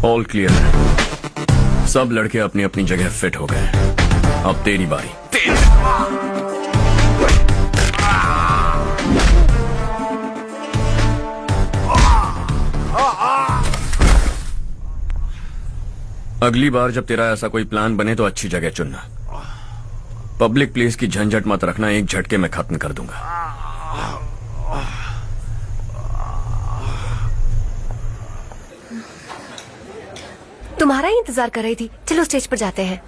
ऑल क्लियर है। सब लड़के अपनी अपनी जगह फिट हो गए हैं। अब तेरी बारी। अगली बार जब तेरा ऐसा कोई प्लान बने तो अच्छी जगह चुनना। पब्लिक प्लेस की झंझट मत रखना, एक झटके में खत्म कर दूंगा। तुम्हारा ही इंतजार कर रही थी। चलो स्टेज पर जाते हैं।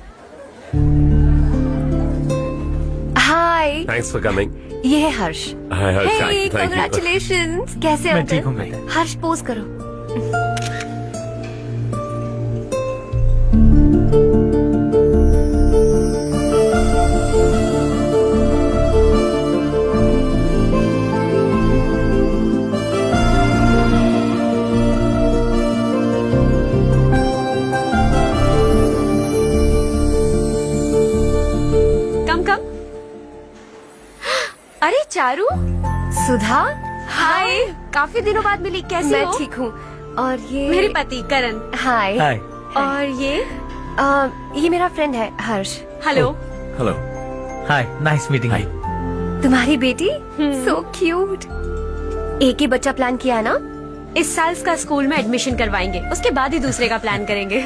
हाय, थैंक्स फॉर कमिंग। ये है हर्ष। हाय हर्ष, हे, थैंक यू। कांग्रेचुलेशंस। कैसे हो? मैं ठीक हूँ बेटा। हर्ष पोज करो। अरे चारू, सुधा, हाय। काफी दिनों बाद मिली, कैसी मैं हो? ठीक हूँ। और ये मेरे पति करण। हाय। और ये मेरा फ्रेंड है Harsh. Hello. Hello. Hi, nice meeting you. तुम्हारी बेटी सो क्यूट। एक ही बच्चा प्लान किया है ना? इस साल इसका स्कूल में एडमिशन करवाएंगे, उसके बाद ही दूसरे का प्लान करेंगे।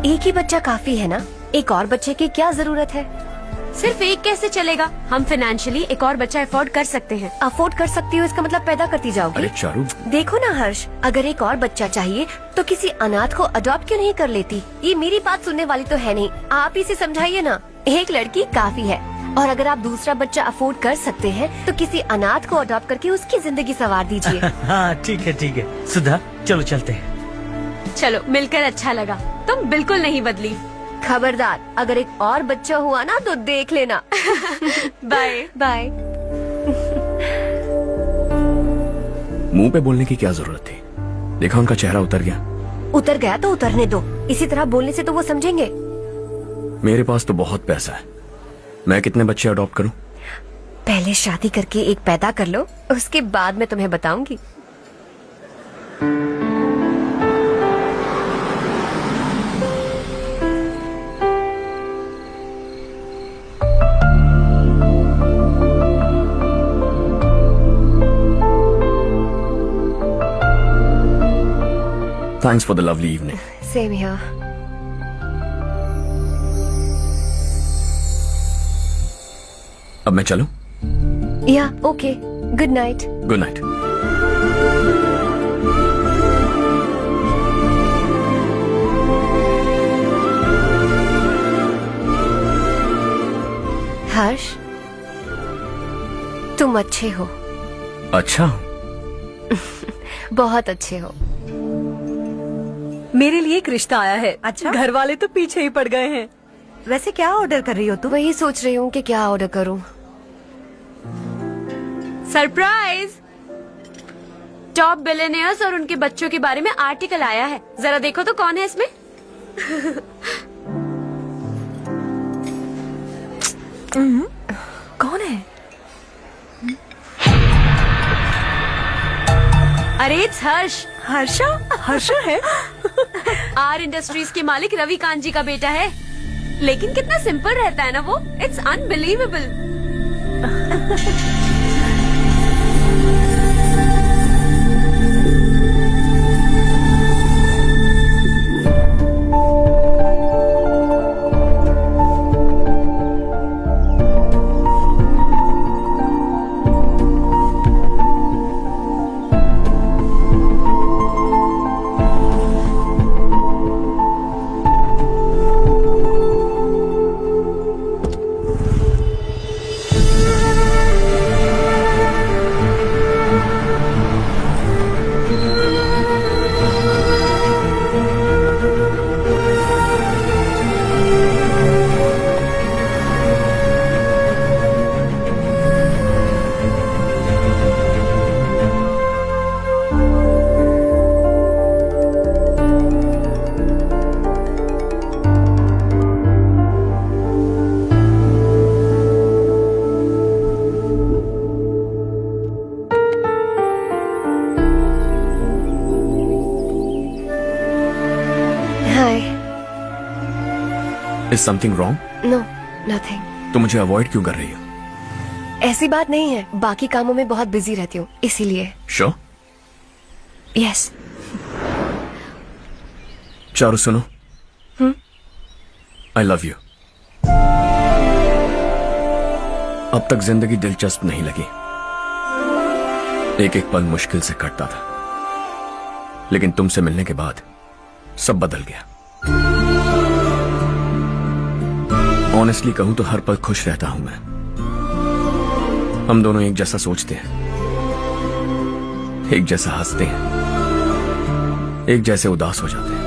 एक ही बच्चा काफी है ना? एक और बच्चे की क्या जरूरत है? सिर्फ एक कैसे चलेगा? हम फाइनेंशियली एक और बच्चा अफोर्ड कर सकते हैं। अफोर्ड कर सकती हो इसका मतलब पैदा करती जाओगी? अरे चारू, देखो ना हर्ष, अगर एक और बच्चा चाहिए तो किसी अनाथ को अडॉप्ट क्यों नहीं कर लेती? ये मेरी बात सुनने वाली तो है नहीं, आप इसे समझाइए ना। एक लड़की काफी है, और अगर आप दूसरा बच्चा अफोर्ड कर सकते हैं तो किसी अनाथ को अडॉप्ट करके उसकी जिंदगी संवार दीजिए। हाँ ठीक है सुधा, चलो चलते हैं। चलो, मिलकर अच्छा लगा। तुम बिल्कुल नहीं बदली। खबरदार, अगर एक और बच्चा हुआ ना तो देख लेना। Bye bye. मुंह पे बोलने की क्या जरूरत थी? देखा उनका चेहरा उतर गया। उतर गया तो उतरने दो, इसी तरह बोलने से तो वो समझेंगे। मेरे पास तो बहुत पैसा है, मैं कितने बच्चे अडॉप्ट करूं? पहले शादी करके एक पैदा कर लो, उसके बाद मैं तुम्हें बताऊंगी। Thanks for the lovely evening. Same here. अब मैं चलूं? Yeah, okay. Good night. Good night. Harsh, तुम अच्छे हो। अच्छा। बहुत अच्छे हो। मेरे लिए एक रिश्ता आया है। अच्छा, घर वाले तो पीछे ही पड़ गए हैं। वैसे क्या ऑर्डर कर रही हो तुम? वही सोच रही हूँ कि क्या ऑर्डर करूँ। सरप्राइज! टॉप बिलियनियर्स और उनके बच्चों के बारे में आर्टिकल आया है। जरा देखो तो कौन है इसमें। कौन है? अरे इट्स हर्ष। हर्षा है? आर इंडस्ट्रीज के मालिक रवि कांत जी का बेटा है। लेकिन कितना सिंपल रहता है ना वो। It's unbelievable. Hi. Is something wrong? No, nothing. तो मुझे अवॉइड क्यों कर रही हो? ऐसी बात नहीं है, बाकी कामों में बहुत बिजी रहती हूँ इसीलिए। श्योर? यस। चारू सुनो, आई लव यू। अब तक जिंदगी दिलचस्प नहीं लगी, एक एक पल मुश्किल से कटता था, लेकिन तुमसे मिलने के बाद सब बदल गया। ऑनेस्टली कहूं तो हर पल खुश रहता हूं मैं। हम दोनों एक जैसा सोचते हैं, एक जैसा हंसते हैं, एक जैसे उदास हो जाते हैं,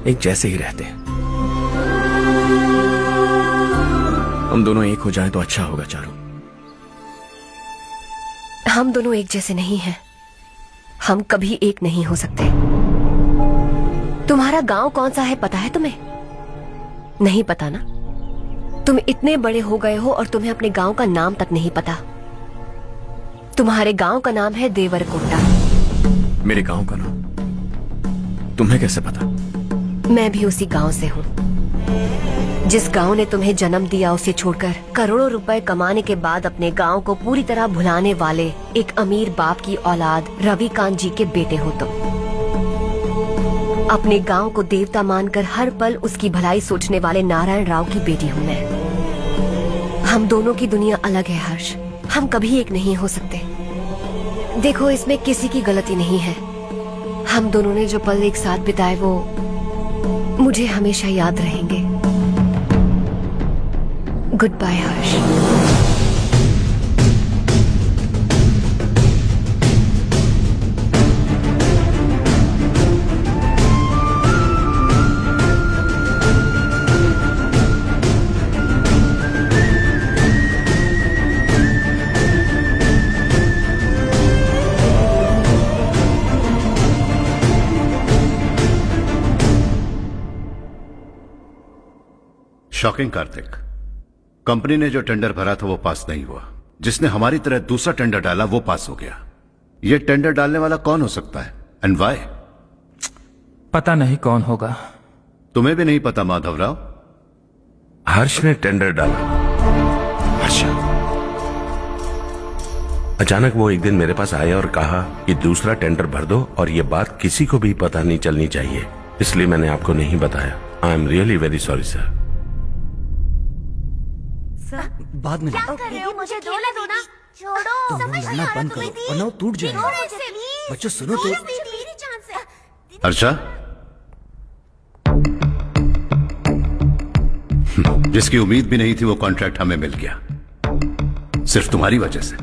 एक जैसे ही रहते हैं। हम दोनों एक हो जाएं तो अच्छा होगा चारू। हम दोनों एक जैसे नहीं हैं, हम कभी एक नहीं हो सकते। तुम्हारा गांव कौन सा है पता है तुम्हें? नहीं पता ना? तुम इतने बड़े हो गए हो और तुम्हें अपने गांव का नाम तक नहीं पता। तुम्हारे गांव का नाम है देवरकोटा। मेरे गांव का नाम तुम्हें कैसे पता? मैं भी उसी गांव से हूँ। जिस गांव ने तुम्हें जन्म दिया उसे छोड़कर करोड़ों रुपए कमाने के बाद अपने गांव को पूरी तरह भुलाने वाले एक अमीर बाप की औलाद रविकांत जी के बेटे हो तुम। अपने गांव को देवता मानकर हर पल उसकी भलाई सोचने वाले नारायण राव की बेटी हूँ मैं। हम दोनों की दुनिया अलग है हर्ष, हम कभी एक नहीं हो सकते। देखो इसमें किसी की गलती नहीं है। हम दोनों ने जो पल एक साथ बिताए वो मुझे हमेशा याद रहेंगे। गुड बाय हर्ष। शॉकिंग कार्तिक, कंपनी ने जो टेंडर भरा था वो पास नहीं हुआ। जिसने हमारी तरह दूसरा टेंडर डाला वो पास हो गया। ये टेंडर डालने वाला कौन हो सकता है एंड व्हाई? पता नहीं कौन होगा। तुम्हें भी नहीं पता माधवराव? हर्ष ने टेंडर डाला। हर्ष अचानक वो एक दिन मेरे पास आया और कहा कि दूसरा टेंडर भर दो और ये बात किसी को भी पता नहीं चलनी चाहिए, इसलिए मैंने आपको नहीं बताया। I am really very sorry sir. बाद में क्या कर रहे हो? मुझे दो ना। छोड़ो। तुम लड़ना बंद करो वरना वो टूट जाएगा। बच्चों सुनो तो। अर्चा, जिसकी उम्मीद भी नहीं थी वो कॉन्ट्रैक्ट हमें मिल गया, सिर्फ तुम्हारी वजह से।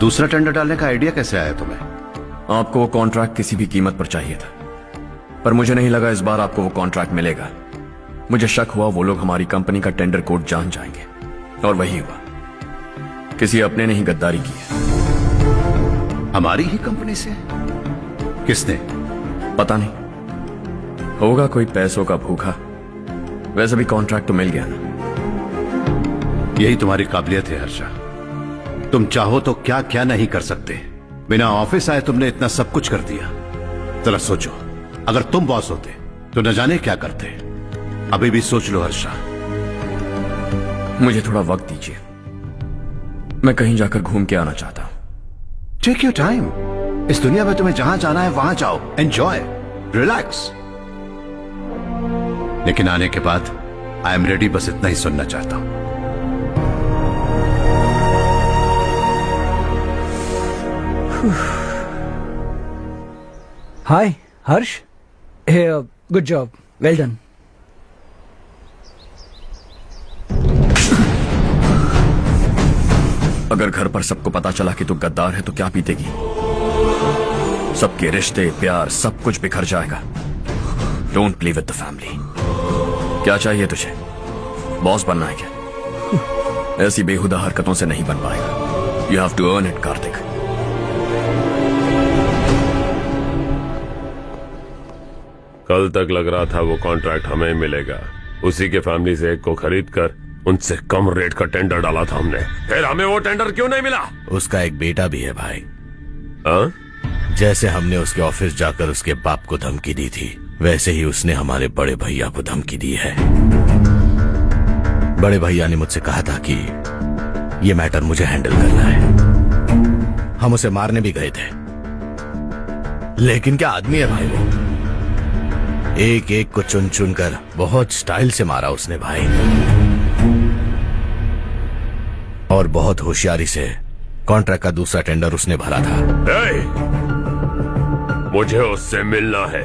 दूसरा टेंडर डालने का आइडिया कैसे आया तुम्हें? आपको वो कॉन्ट्रैक्ट किसी भी कीमत पर चाहिए था, पर मुझे नहीं लगा इस बार आपको वो कॉन्ट्रैक्ट मिलेगा। मुझे शक हुआ वो लोग हमारी कंपनी का टेंडर कोड जान जाएंगे, और वही हुआ। किसी अपने ने ही गद्दारी की है। हमारी ही कंपनी से? किसने? पता नहीं, होगा कोई पैसों का भूखा। वैसे भी कॉन्ट्रैक्ट तो मिल गया ना। यही तुम्हारी काबिलियत है हर्षा। तुम चाहो तो क्या क्या नहीं कर सकते। बिना ऑफिस आए तुमने इतना सब कुछ कर दिया। जरा सोचो, अगर तुम बॉस होते तो न जाने क्या करते। अभी भी सोच लो हर्षा। मुझे थोड़ा वक्त दीजिए, मैं कहीं जाकर घूम के आना चाहता हूं। Take your time. इस दुनिया में तुम्हें जहां जाना है वहां जाओ, एंजॉय, रिलैक्स। लेकिन आने के बाद आई एम रेडी, बस इतना ही सुनना चाहता हूं। हाय हर्ष, गुड जॉब, वेल डन। अगर घर पर सबको पता चला कि तू गद्दार है तो क्या पीतेगी? सबके रिश्ते, प्यार, सब कुछ बिखर जाएगा। Don't play with the family. क्या चाहिए तुझे? बॉस बनना है क्या? ऐसी बेहुदा हरकतों से नहीं बन पाएगा। You have to earn it Kartik. कल तक लग रहा था वो कॉन्ट्रैक्ट हमें मिलेगा। उसी के फैमिली से एक को खरीद कर उनसे कम रेट का टेंडर डाला था हमने। फिर हमें वो टेंडर क्यों नहीं मिला? उसका एक बेटा भी है भाई। जैसे हमने उसके ऑफिस जाकर उसके बाप को धमकी दी थी, वैसे ही उसने हमारे बड़े भैया को धमकी दी है। बड़े भैया ने मुझसे कहा था कि ये मैटर मुझे हैंडल करना है। हम उसे मारने भी गए थे, लेकिन क्या आदमी है भाई वो। एक एक को चुन चुन कर बहुत स्टाइल से मारा उसने भाई, और बहुत होशियारी से कॉन्ट्रैक्ट का दूसरा टेंडर उसने भरा था। मुझे उससे मिलना है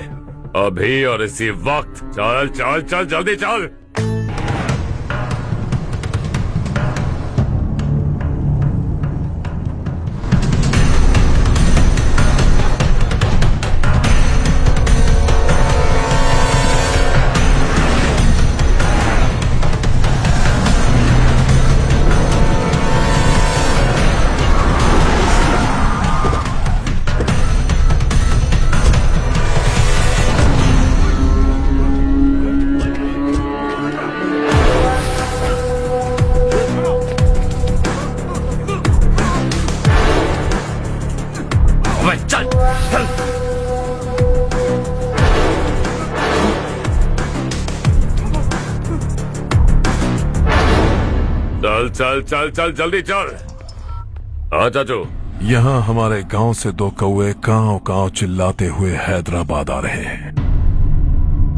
अभी और इसी वक्त। चल चल चल जल्दी चल। चल चल चल जल्दी चल। हाँ चाचू, यहाँ हमारे गांव से 2 कौवे कांव कांव चिल्लाते हुए हैदराबाद आ रहे हैं।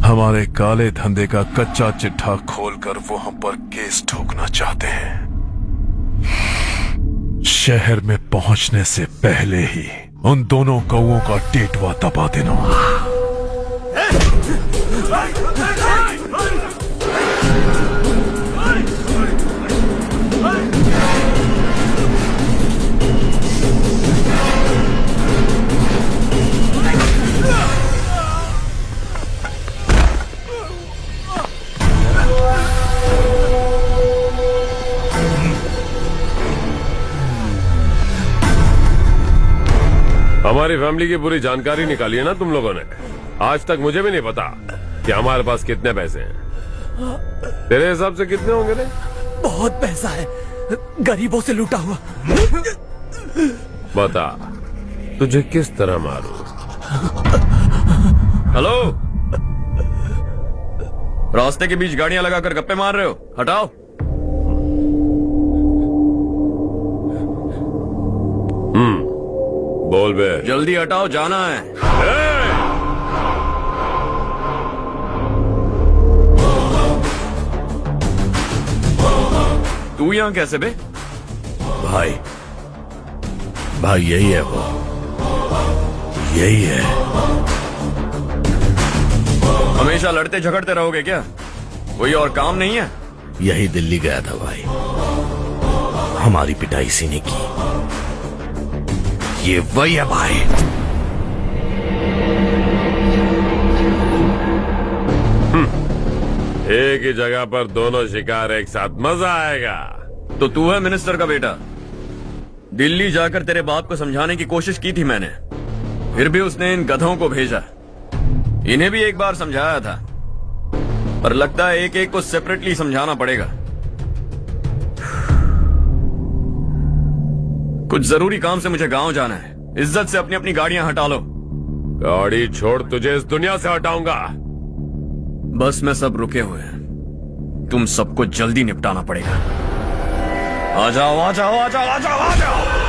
हमारे काले धंधे का कच्चा चिट्ठा खोलकर वो हम पर केस ठोकना चाहते हैं। शहर में पहुंचने से पहले ही उन दोनों कौवों का टेटवा दबा देना। हमारी फैमिली की पूरी जानकारी निकाली है ना तुम लोगों ने। आज तक मुझे भी नहीं पता कि हमारे पास कितने पैसे हैं। तेरे हिसाब से कितने होंगे रे? बहुत पैसा है, गरीबों से लूटा हुआ। बता तुझे किस तरह मारूं? हेलो, रास्ते के बीच गाड़ियां लगाकर गप्पे मार रहे हो? हटाओ। बोल बे। जल्दी हटाओ, जाना है। तू यहां कैसे बे? भाई भाई यही है वो, यही है। हमेशा लड़ते झगड़ते रहोगे क्या? कोई और काम नहीं है? यही दिल्ली गया था भाई, हमारी पिटाई इसी ने की। ये वही है भाई। एक ही जगह पर दोनों शिकार एक साथ, मजा आएगा। तो तू है मिनिस्टर का बेटा। दिल्ली जाकर तेरे बाप को समझाने की कोशिश की थी मैंने, फिर भी उसने इन गधों को भेजा। इन्हें भी एक बार समझाया था, पर लगता है एक एक को सेपरेटली समझाना पड़ेगा। कुछ जरूरी काम से मुझे गांव जाना है। इज्जत से अपनी अपनी गाड़ियां हटा लो। गाड़ी छोड़, तुझे इस दुनिया से हटाऊंगा। बस में सब रुके हुए हैं, तुम सबको जल्दी निपटाना पड़ेगा। आ जाओ आ जाओ आ जाओ आ जाओ आ जाओ।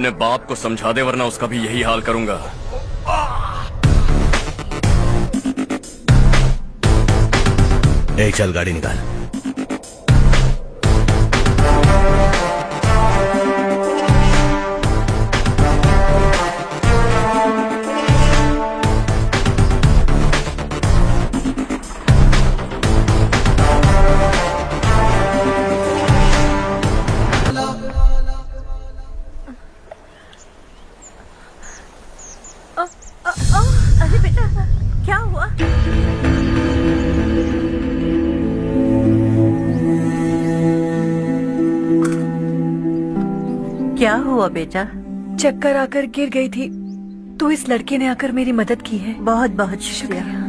अपने बाप को समझा दे, वरना उसका भी यही हाल करूंगा। चल गाड़ी निकाल। अरे बेटा, क्या हुआ? क्या हुआ बेटा? चक्कर आकर गिर गई थी तो इस लड़के ने आकर मेरी मदद की है। बहुत बहुत शुक्रिया।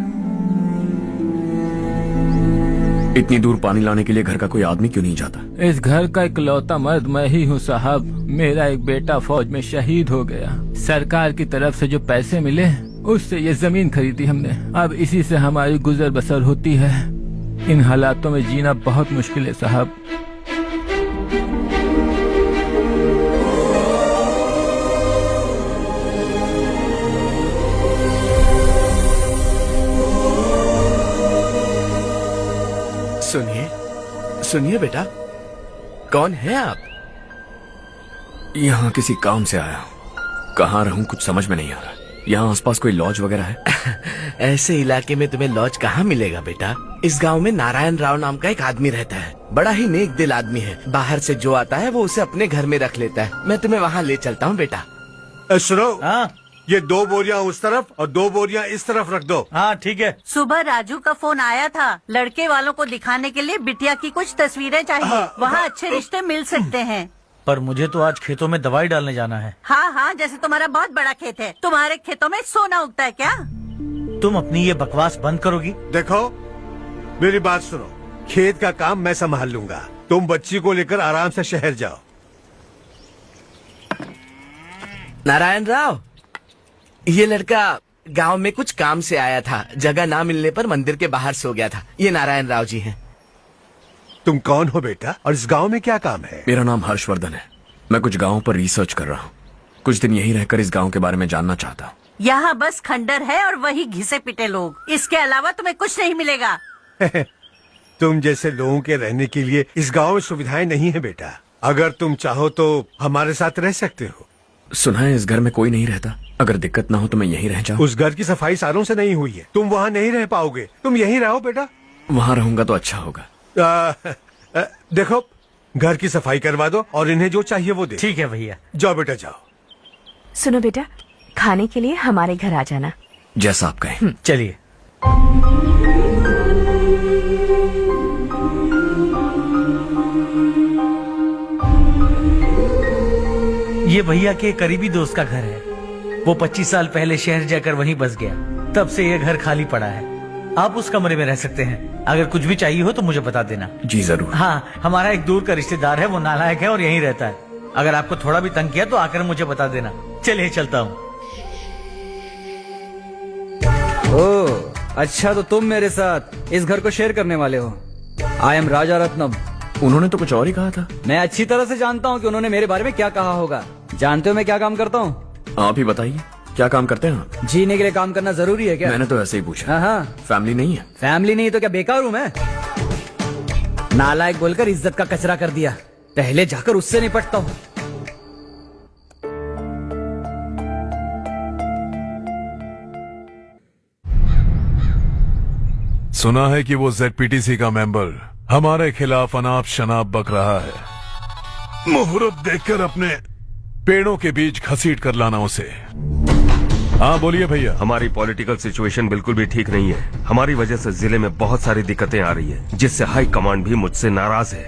इतनी दूर पानी लाने के लिए घर का कोई आदमी क्यों नहीं जाता? इस घर का इकलौता मर्द मैं ही हूँ साहब। मेरा एक बेटा फौज में शहीद हो गया। सरकार की तरफ से जो पैसे मिले उससे ये जमीन खरीदी हमने। अब इसी से हमारी गुजर बसर होती है। इन हालातों में जीना बहुत मुश्किल है साहब। सुनिए सुनिए बेटा, कौन है आप? यहाँ किसी काम से आया हूँ। कहाँ रहूँ कुछ समझ में नहीं आ रहा। यहाँ आसपास कोई लॉज वगैरह है? ऐसे इलाके में तुम्हें लॉज कहाँ मिलेगा बेटा? इस गांव में नारायण राव नाम का एक आदमी रहता है। बड़ा ही नेक दिल आदमी है। बाहर से जो आता है वो उसे अपने घर में रख लेता है। मैं तुम्हें वहाँ ले चलता हूँ बेटा। सुनो, ये 2 बोरियां उस तरफ और 2 बोरियां इस तरफ रख दो। हाँ ठीक है। सुबह राजू का फोन आया था। लड़के वालों को दिखाने के लिए बिटिया की कुछ तस्वीरें चाहिए। वहाँ अच्छे रिश्ते मिल सकते हैं। पर मुझे तो आज खेतों में दवाई डालने जाना है। हाँ हाँ, जैसे तुम्हारा बहुत बड़ा खेत है। तुम्हारे खेतों में सोना उगता है क्या? तुम अपनी ये बकवास बंद करोगी? देखो मेरी बात सुनो, खेत का काम मैं संभाल लूंगा। तुम बच्ची को लेकर आराम से शहर जाओ। नारायण राव, ये लड़का गांव में कुछ काम से आया था। जगह ना मिलने पर मंदिर के बाहर सो गया था। ये नारायण राव जी हैं। तुम कौन हो बेटा और इस गांव में क्या काम है? मेरा नाम हर्षवर्धन है। मैं कुछ गाँव पर रिसर्च कर रहा हूँ। कुछ दिन यहीं रहकर इस गाँव के बारे में जानना चाहता हूँ। यहाँ बस खंडर है और वही घिसे पिटे लोग। इसके अलावा तुम्हें कुछ नहीं मिलेगा। तुम जैसे लोगों के रहने के लिए इस गांव में सुविधाएं नहीं है बेटा। अगर तुम चाहो तो हमारे साथ रह सकते हो। सुना है इस घर में कोई नहीं रहता। अगर दिक्कत ना हो तो मैं यहीं रह जाऊँ। उस घर की सफाई सालों से नहीं हुई है। तुम वहाँ नहीं रह पाओगे। तुम यहीं रहो बेटा। वहाँ रहूंगा तो अच्छा होगा। देखो, घर की सफाई करवा दो और इन्हें जो चाहिए वो दे। ठीक है भैया। जाओ बेटा जाओ। सुनो बेटा, खाने के लिए हमारे घर आ जाना। जैसा आप कहें। चलिए। ये भैया के करीबी दोस्त का घर है। वो 25 साल पहले शहर जाकर वहीं बस गया। तब से ये घर खाली पड़ा है। आप उस कमरे में रह सकते हैं। अगर कुछ भी चाहिए हो तो मुझे बता देना। जी जरूर। हाँ, हमारा एक दूर का रिश्तेदार है। वो नालायक है और यहीं रहता है। अगर आपको थोड़ा भी तंग किया तो आकर मुझे बता देना। चलिए चलता हूँ। ओह, अच्छा तो तुम मेरे साथ इस घर को शेयर करने वाले हो। आई एम राजा रत्नम। उन्होंने तो कुछ और ही कहा था। मैं अच्छी तरह से जानता हूँ कि उन्होंने मेरे बारे में क्या कहा होगा। जानते हो मैं क्या काम करता हूँ? आप ही बताइए, क्या काम करते हैं आप? जीने के लिए काम करना जरूरी है क्या? मैंने तो ऐसे ही पूछा। हाँ। फैमिली नहीं है? फैमिली नहीं तो क्या बेकार हूँ मैं? नालायक बोलकर इज्जत का कचरा कर दिया। पहले जाकर उससे निपटता हूँ। सुना है कि वो ZPTC का मेंबर हमारे खिलाफ अनाप शनाप बक रहा है। मुहूर्त देखकर अपने पेड़ों के बीच घसीट कर लाना उसे। हाँ बोलिए भैया। हमारी पॉलिटिकल सिचुएशन बिल्कुल भी ठीक नहीं है। हमारी वजह से जिले में बहुत सारी दिक्कतें आ रही है, जिससे हाई कमांड भी मुझसे नाराज है।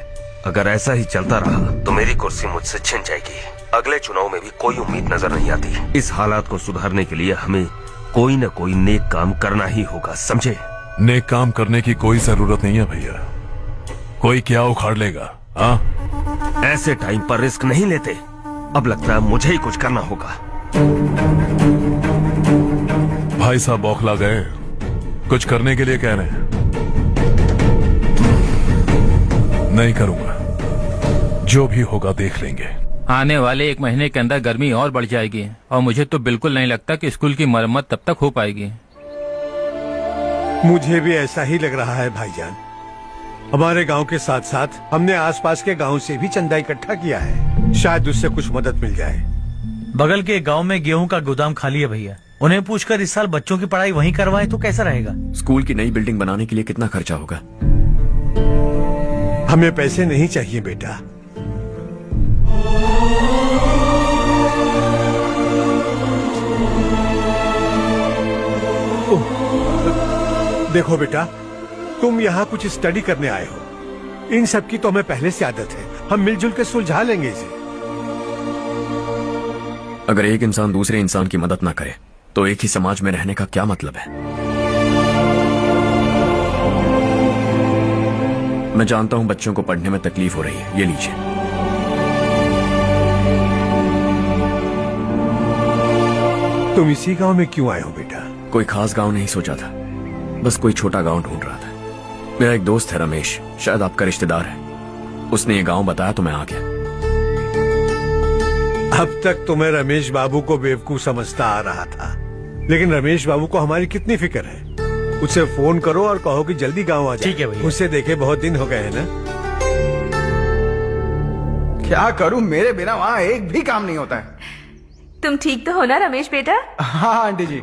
अगर ऐसा ही चलता रहा तो मेरी कुर्सी मुझसे छिन जाएगी। अगले चुनाव में भी कोई उम्मीद नजर नहीं आती। इस हालात को सुधारने के लिए हमें कोई न कोई नेक काम करना ही होगा, समझे? नेक काम करने की कोई जरूरत नहीं है भैया। कोई क्या उखाड़ लेगा? हाँ, ऐसे टाइम पर रिस्क नहीं लेते। अब लगता है मुझे ही कुछ करना होगा। भाई साहब बौखला गए। कुछ करने के लिए कह रहे हैं। नहीं करूंगा, जो भी होगा देख लेंगे। आने वाले 1 महीने के अंदर गर्मी और बढ़ जाएगी और मुझे तो बिल्कुल नहीं लगता कि स्कूल की मरम्मत तब तक हो पाएगी। मुझे भी ऐसा ही लग रहा है भाईजान। हमारे गांव के साथ साथ हमने आसपास के गांव से भी चंदा इकट्ठा किया है, शायद उससे कुछ मदद मिल जाए। बगल के गांव में गेहूं का गोदाम खाली है भैया, उन्हें पूछकर इस साल बच्चों की पढ़ाई वहीं करवाएं तो कैसा रहेगा? स्कूल की नई बिल्डिंग बनाने के लिए कितना खर्चा होगा? हमें पैसे नहीं चाहिए बेटा। देखो बेटा, तुम यहाँ कुछ स्टडी करने आए हो, इन सब की तो हमें पहले से आदत है, हम मिलजुल के सुलझा लेंगे इसे। अगर एक इंसान दूसरे इंसान की मदद ना करे तो एक ही समाज में रहने का क्या मतलब है? मैं जानता हूं बच्चों को पढ़ने में तकलीफ हो रही है, ये लीजिए। तुम इसी गांव में क्यों आए हो बेटा? कोई खास गांव नहीं सोचा था, बस कोई छोटा गांव ढूंढ रहा था। मेरा एक दोस्त है रमेश, शायद आपका रिश्तेदार है, उसने ये गांव बताया तो मैं आ गया। अब तक तो मैं रमेश बाबू को बेवकूफ समझता आ रहा था, लेकिन रमेश बाबू को हमारी कितनी फिक्र है। उसे फोन करो और कहो कि जल्दी गांव आ जाए। ठीक है भैया। उसे देखे बहुत दिन हो गए हैं ना। क्या करूं, मेरे बिना वहाँ एक भी काम नहीं होता है। तुम ठीक तो हो ना रमेश बेटा? हाँ आंटी जी।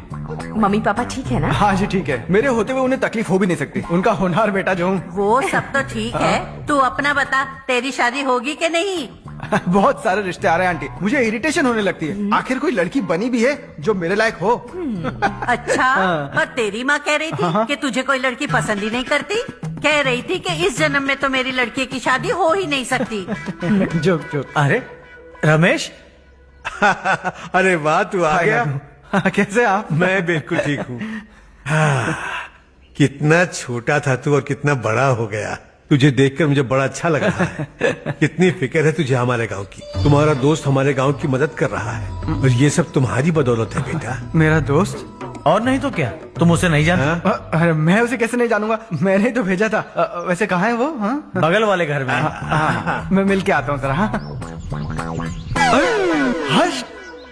मम्मी पापा ठीक है ना? हाँ जी ठीक है, मेरे होते हुए उन्हें तकलीफ हो भी नहीं सकती, उनका होनहार बेटा जो हूँ। वो सब तो ठीक है, तू अपना बता, तेरी शादी होगी कि नहीं? बहुत सारे रिश्ते आ रहे हैं आंटी, मुझे इरिटेशन होने लगती है। आखिर कोई लड़की बनी भी है जो मेरे लायक हो। अच्छा, पर तेरी माँ कह रही थी कि तुझे कोई लड़की पसंद ही नहीं करती। कह रही थी कि इस जन्म में तो मेरी लड़की की शादी हो ही नहीं सकती। Joke joke. अरे रमेश, अरे वाह, तू आ गया। कैसे आप? मैं बिल्कुल ठीक हूँ। कितना छोटा था तू और कितना बड़ा हो गया। तुझे देखकर मुझे बड़ा अच्छा लग रहा है। कितनी फिक्र है तुझे हमारे गांव की। तुम्हारा दोस्त हमारे गांव की मदद कर रहा है और ये सब तुम्हारी बदौलत है बेटा। मेरा दोस्त? और नहीं तो क्या, तुम उसे नहीं जानते? अरे मैं उसे कैसे नहीं जानूंगा, मैंने ही तो भेजा था। वैसे कहाँ है वो? बगल वाले घर में। मैं मिल के आता हूँ जरा। हर्ष,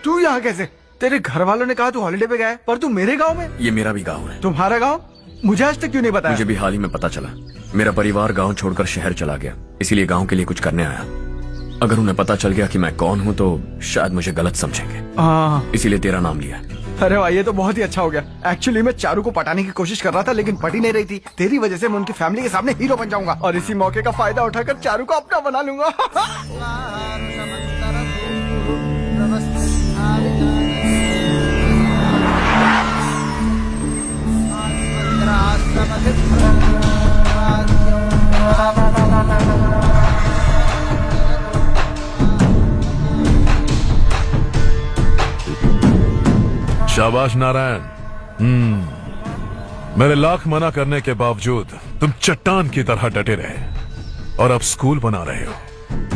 तू यहाँ कैसे? तेरे घर वालों ने कहा तू हॉलिडे पे गया है, पर तू मेरे गांव में? ये मेरा भी गांव है। तुम्हारा गांव? मुझे आज तक क्यों नहीं बताया? मुझे भी हाल ही में पता चला। मेरा परिवार गांव छोड़कर शहर चला गया, इसीलिए गांव के लिए कुछ करने आया। अगर उन्हें पता चल गया कि मैं कौन हूँ तो शायद मुझे गलत समझेंगे, इसीलिए तेरा नाम लिया। अरे वाह, ये तो बहुत ही अच्छा हो गया। एक्चुअली मैं चारू को पटाने की कोशिश कर रहा था, लेकिन पटी नहीं रही थी। तेरी वजह से मैं उनकी फैमिली के सामने हीरो बन जाऊंगा और इसी मौके का फायदा उठाकर चारू को अपना बना लूंगा। शाबाश नारायण। मेरे लाख मना करने के बावजूद तुम चट्टान की तरह डटे रहे और अब स्कूल बना रहे हो।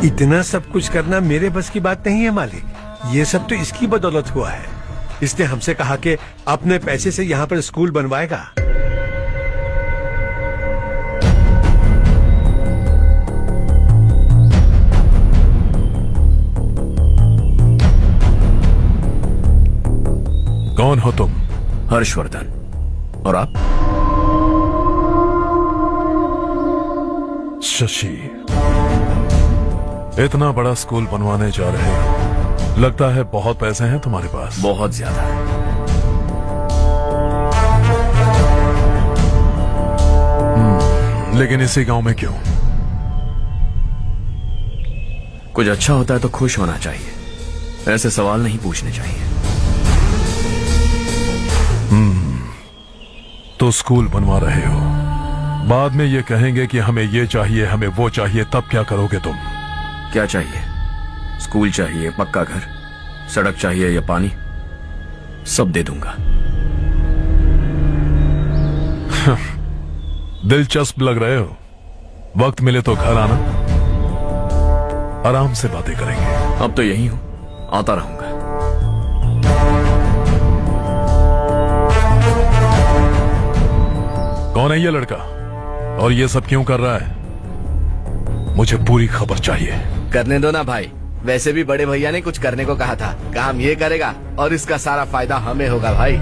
इतना सब कुछ करना मेरे बस की बात नहीं है मालिक, ये सब तो इसकी बदौलत हुआ है। इसने हमसे कहा कि अपने पैसे से यहाँ पर स्कूल बनवाएगा। कौन हो तुम? हर्षवर्धन। और आप? शशि। इतना बड़ा स्कूल बनवाने जा रहे हो, लगता है बहुत पैसे हैं तुम्हारे पास। बहुत ज्यादा। लेकिन इसी गांव में क्यों? कुछ अच्छा होता है तो खुश होना चाहिए, ऐसे सवाल नहीं पूछने चाहिए। तो स्कूल बनवा रहे हो, बाद में ये कहेंगे कि हमें ये चाहिए, हमें वो चाहिए, तब क्या करोगे तुम? क्या चाहिए? स्कूल चाहिए, पक्का घर, सड़क चाहिए या पानी, सब दे दूंगा। दिलचस्प लग रहे हो। वक्त मिले तो घर आना, आराम से बातें करेंगे। अब तो यही हूं, आता रहूंगा। कौन है ये लड़का और ये सब क्यों कर रहा है? मुझे पूरी खबर चाहिए। करने दो ना भाई, वैसे भी बड़े भैया ने कुछ करने को कहा था, काम ये करेगा और इसका सारा फायदा हमें होगा भाई।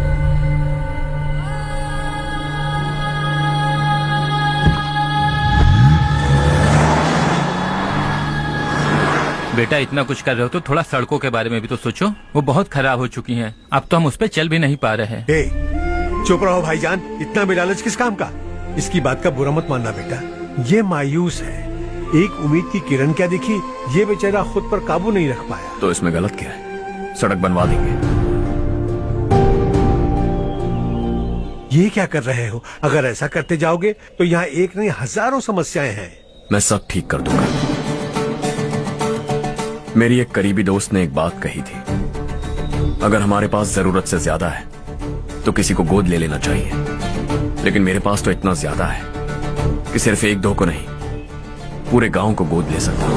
बेटा इतना कुछ कर रहे हो तो थोड़ा सड़कों के बारे में भी तो सोचो, वो बहुत खराब हो चुकी हैं। अब तो हम उस पर चल भी नहीं पा रहे हैं। चुप रहो भाईजान, इतना भी लालच किस काम का? इसकी बात का बुरा मत मानना बेटा, ये मायूस है। एक उम्मीद की किरण क्या दिखी, ये बेचारा खुद पर काबू नहीं रख पाया। तो इसमें गलत क्या है? सड़क बनवा देंगे। ये क्या कर रहे हो? अगर ऐसा करते जाओगे तो यहाँ एक नहीं हजारों समस्याएं हैं। मैं सब ठीक कर दूंगा। मेरी एक करीबी दोस्त ने एक बात कही थी, अगर हमारे पास जरूरत से ज्यादा है तो किसी को गोद ले लेना चाहिए, लेकिन मेरे पास तो इतना ज्यादा है कि सिर्फ एक दो को नहीं, पूरे गांव को गोद ले सकता हूं।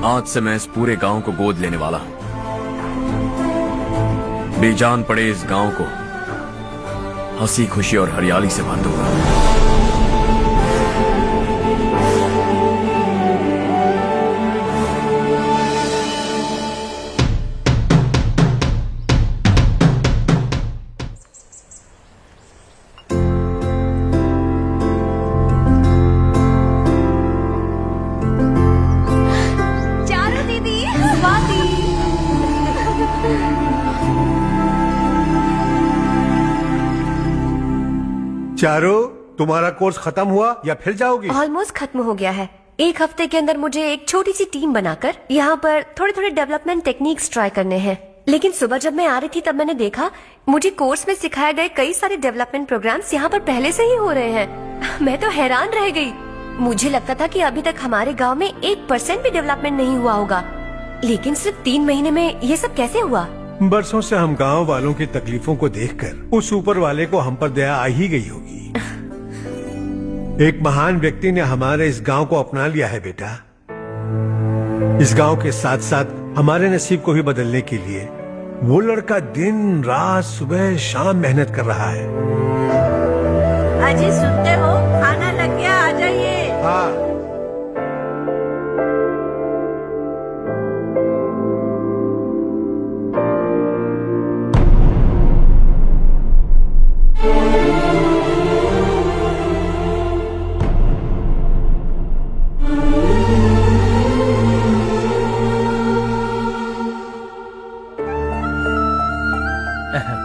आज से मैं इस पूरे गांव को गोद लेने वाला हूं। बेजान पड़े इस गांव को हंसी खुशी और हरियाली से भर दूंगा। चारू दीदी, स्वाति। चारो, तुम्हारा कोर्स खत्म हुआ या फिर जाओगी? ऑलमोस्ट खत्म हो गया है। एक हफ्ते के अंदर मुझे एक छोटी सी टीम बनाकर यहाँ पर थोड़े थोड़े डेवलपमेंट टेक्निक्स ट्राई करने हैं। लेकिन सुबह जब मैं आ रही थी तब मैंने देखा मुझे कोर्स में सिखाए गए कई सारे डेवलपमेंट प्रोग्राम्स यहाँ पर पहले से ही हो रहे हैं। मैं तो हैरान रह गई। मुझे लगता था कि अभी तक हमारे गांव में 1% भी डेवलपमेंट नहीं हुआ होगा, लेकिन सिर्फ 3 महीने में ये सब कैसे हुआ? बरसों से हम गांव वालों की तकलीफों को देखकर उस ऊपर वाले को हम पर दया आ ही गई होगी। एक महान व्यक्ति ने हमारे इस गांव को अपना लिया है बेटा। इस गांव के साथ साथ हमारे नसीब को भी बदलने के लिए वो लड़का दिन रात सुबह शाम मेहनत कर रहा है। अजी सुनते हो, खाना लग गया, आ जाइए। हाँ।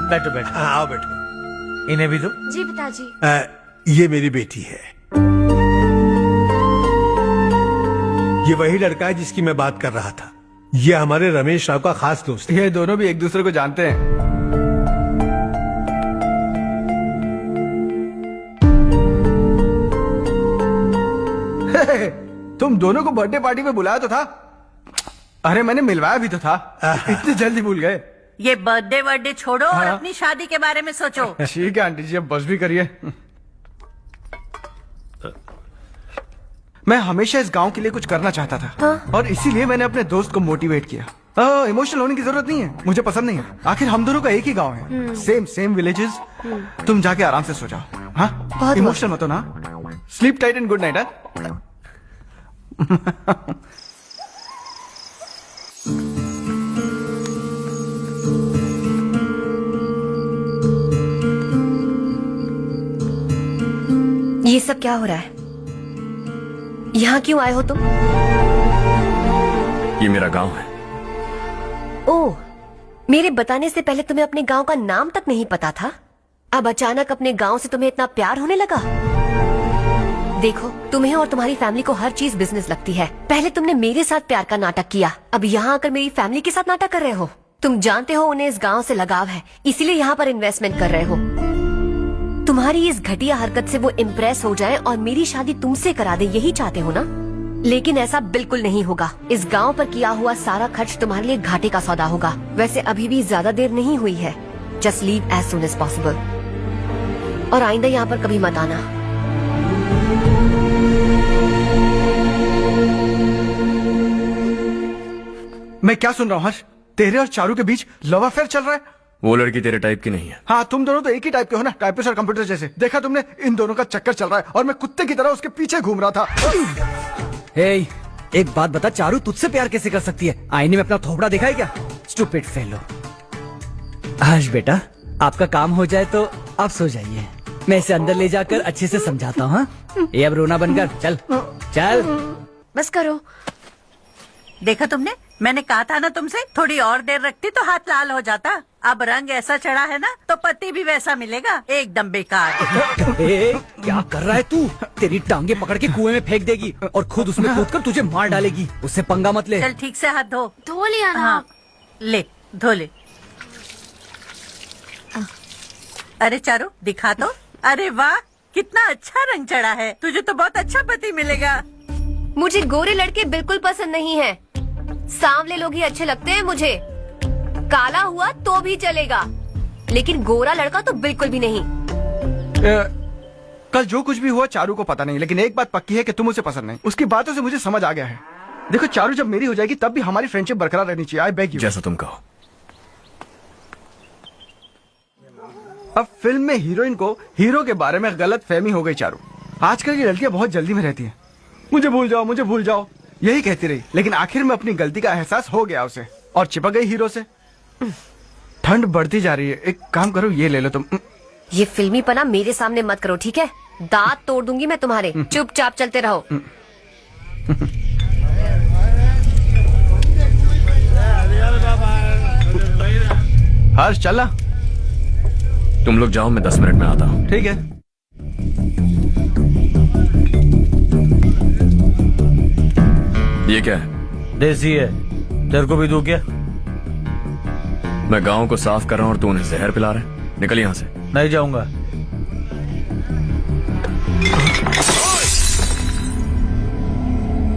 बैठो बैठो। आओ बैठो। इन्हें भी दो। जी पिताजी। ये मेरी बेटी है। ये वही लड़का है जिसकी मैं बात कर रहा था। ये हमारे रमेश राव का खास दोस्त है। ये दोनों भी एक दूसरे को जानते हैं। तुम दोनों को बर्थडे पार्टी में बुलाया तो था। अरे मैंने मिलवाया भी तो था। इतनी जल्दी भूल गए। ये बर्थडे छोड़ो और अपनी शादी के बारे में सोचो। ठीक है आंटी जी, अब बस भी करिए। मैं हमेशा इस गांव के लिए कुछ करना चाहता था और इसीलिए मैंने अपने दोस्त को मोटिवेट किया। इमोशनल होने की जरूरत नहीं है, मुझे पसंद नहीं है। आखिर हम दोनों का एक ही गांव है, सेम विलेजेस। तुम जाके आराम से सो जाओ। हाँ, इमोशनल मत हो ना। Sleep tight and good night. ये सब क्या हो रहा है? यहाँ क्यों आए हो तुम? ये मेरा गांव है। ओह, मेरे बताने से पहले तुम्हें अपने गांव का नाम तक नहीं पता था? अब अचानक अपने गांव से तुम्हें इतना प्यार होने लगा? देखो, तुम्हें और तुम्हारी फैमिली को हर चीज बिजनेस लगती है। पहले तुमने मेरे साथ प्यार का नाटक किया, अब यहाँ आकर मेरी फैमिली के साथ नाटक कर रहे हो। तुम जानते हो उन्हें इस गांव से लगाव है, इसीलिए यहाँ पर इन्वेस्टमेंट कर रहे हो। तुम्हारी इस घटिया हरकत से वो इम्प्रेस हो जाएं और मेरी शादी तुमसे करा दे, यही चाहते हो ना? लेकिन ऐसा बिल्कुल नहीं होगा। इस गांव पर किया हुआ सारा खर्च तुम्हारे लिए घाटे का सौदा होगा। वैसे अभी भी ज्यादा देर नहीं हुई है। Just leave as soon as possible और आइंदा यहाँ पर कभी मत आना। मैं क्या सुन रहा हूँ हर्ष? तेरे और चारू के बीच लव अफेयर चल रहा है? वो लड़की तेरे टाइप की नहीं है। हाँ, तुम दोनों तो एक ही टाइप के हो ना, टाइपिस्ट और कंप्यूटर जैसे। देखा तुमने, इन दोनों का चक्कर चल रहा है और मैं कुत्ते की तरह उसके पीछे घूम रहा था। हे, एक बात बता, चारू तुझसे प्यार कैसे कर सकती है? आईने में अपना थोपड़ा देखा है क्या? Stupid fellow. आज बेटा आपका काम हो जाए तो आप सो जाइए, मैं इसे अंदर ले जाकर अच्छे से समझाता हूँ। ये अब रोना बनकर चल चल। बस करो। देखा तुमने, मैंने कहा था ना तुमसे, थोड़ी और देर रखती तो हाथ लाल हो जाता। अब रंग ऐसा चढ़ा है ना तो पति भी वैसा मिलेगा, एकदम बेकार। क्या कर रहा है तू? तेरी टांगे पकड़ के कुएं में फेंक देगी और खुद उसमें कूदकर तुझे मार डालेगी। उससे पंगा मत ले। चल ठीक से हाथ धो। धो लिया ना। हाँ, ले धो ले। अरे चारू दिखा तो। अरे वाह, कितना अच्छा रंग चढ़ा है। तुझे तो बहुत अच्छा पति मिलेगा। मुझे गोरे लड़के बिल्कुल पसंद नहीं है, सांवले लोग ही अच्छे लगते हैं मुझे। काला हुआ तो भी चलेगा, लेकिन गोरा लड़का तो बिल्कुल भी नहीं। कल जो कुछ भी हुआ चारू को पता नहीं, लेकिन एक बात पक्की है कि तुम उसे पसंद नहीं। उसकी बातों से मुझे समझ आ गया है। देखो चारू जब मेरी हो जाएगी तब भी हमारी फ्रेंडशिप बरकरार रहनी चाहिए। I beg you. जैसा तुम कहो। अब फिल्म में हीरोइन को हीरो के बारे में गलत फहमी हो गई चारू। आजकल की लड़कियां बहुत जल्दी में रहती हैं। मुझे भूल जाओ, मुझे भूल जाओ, यही कहती रही, लेकिन आखिर में अपनी गलती का एहसास हो गया उसे और चिपक गई हीरो से। ठंड बढ़ती जा रही है, एक काम करो, ये ले लो तुम। ये फिल्मी पना मेरे सामने मत करो, ठीक है? दांत तोड़ दूंगी मैं तुम्हारे। चुपचाप चलते रहो। हर्ष चला। तुम लोग जाओ, मैं 10 मिनट में आता हूँ। ठीक है। ये क्या है? देसी है, तेरे को भी दूं क्या? मैं गांव को साफ कर रहा हूँ और तू उन्हें जहर पिला रहा है। निकल यहाँ से। नहीं जाऊंगा।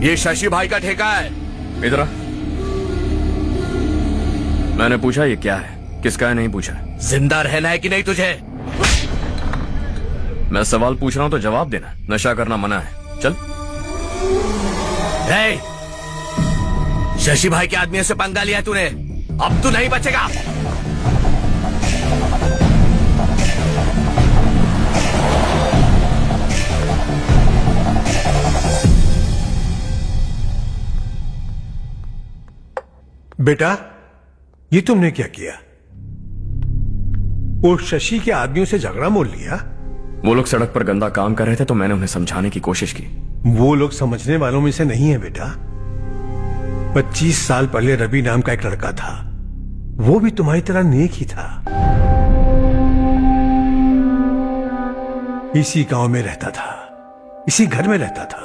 ये शशि भाई का ठेका है। इधर आ। मैंने पूछा ये क्या है, किसका है नहीं पूछा। जिंदा रहना है कि नहीं तुझे? मैं सवाल पूछ रहा हूँ तो जवाब देना। नशा करना मना है। चल। शशि भाई के आदमियों से पंगा लिया तूने, अब तू नहीं बचेगा। बेटा, ये तुमने क्या किया? वो शशि के आदमियों से झगड़ा मोल लिया? वो लोग सड़क पर गंदा काम कर रहे थे तो मैंने उन्हें समझाने की कोशिश की। वो लोग समझने वालों में से नहीं है बेटा। 25 साल पहले रवि नाम का एक लड़का था, वो भी तुम्हारी तरह नेक ही था। इसी गांव में रहता था, इसी घर में रहता था।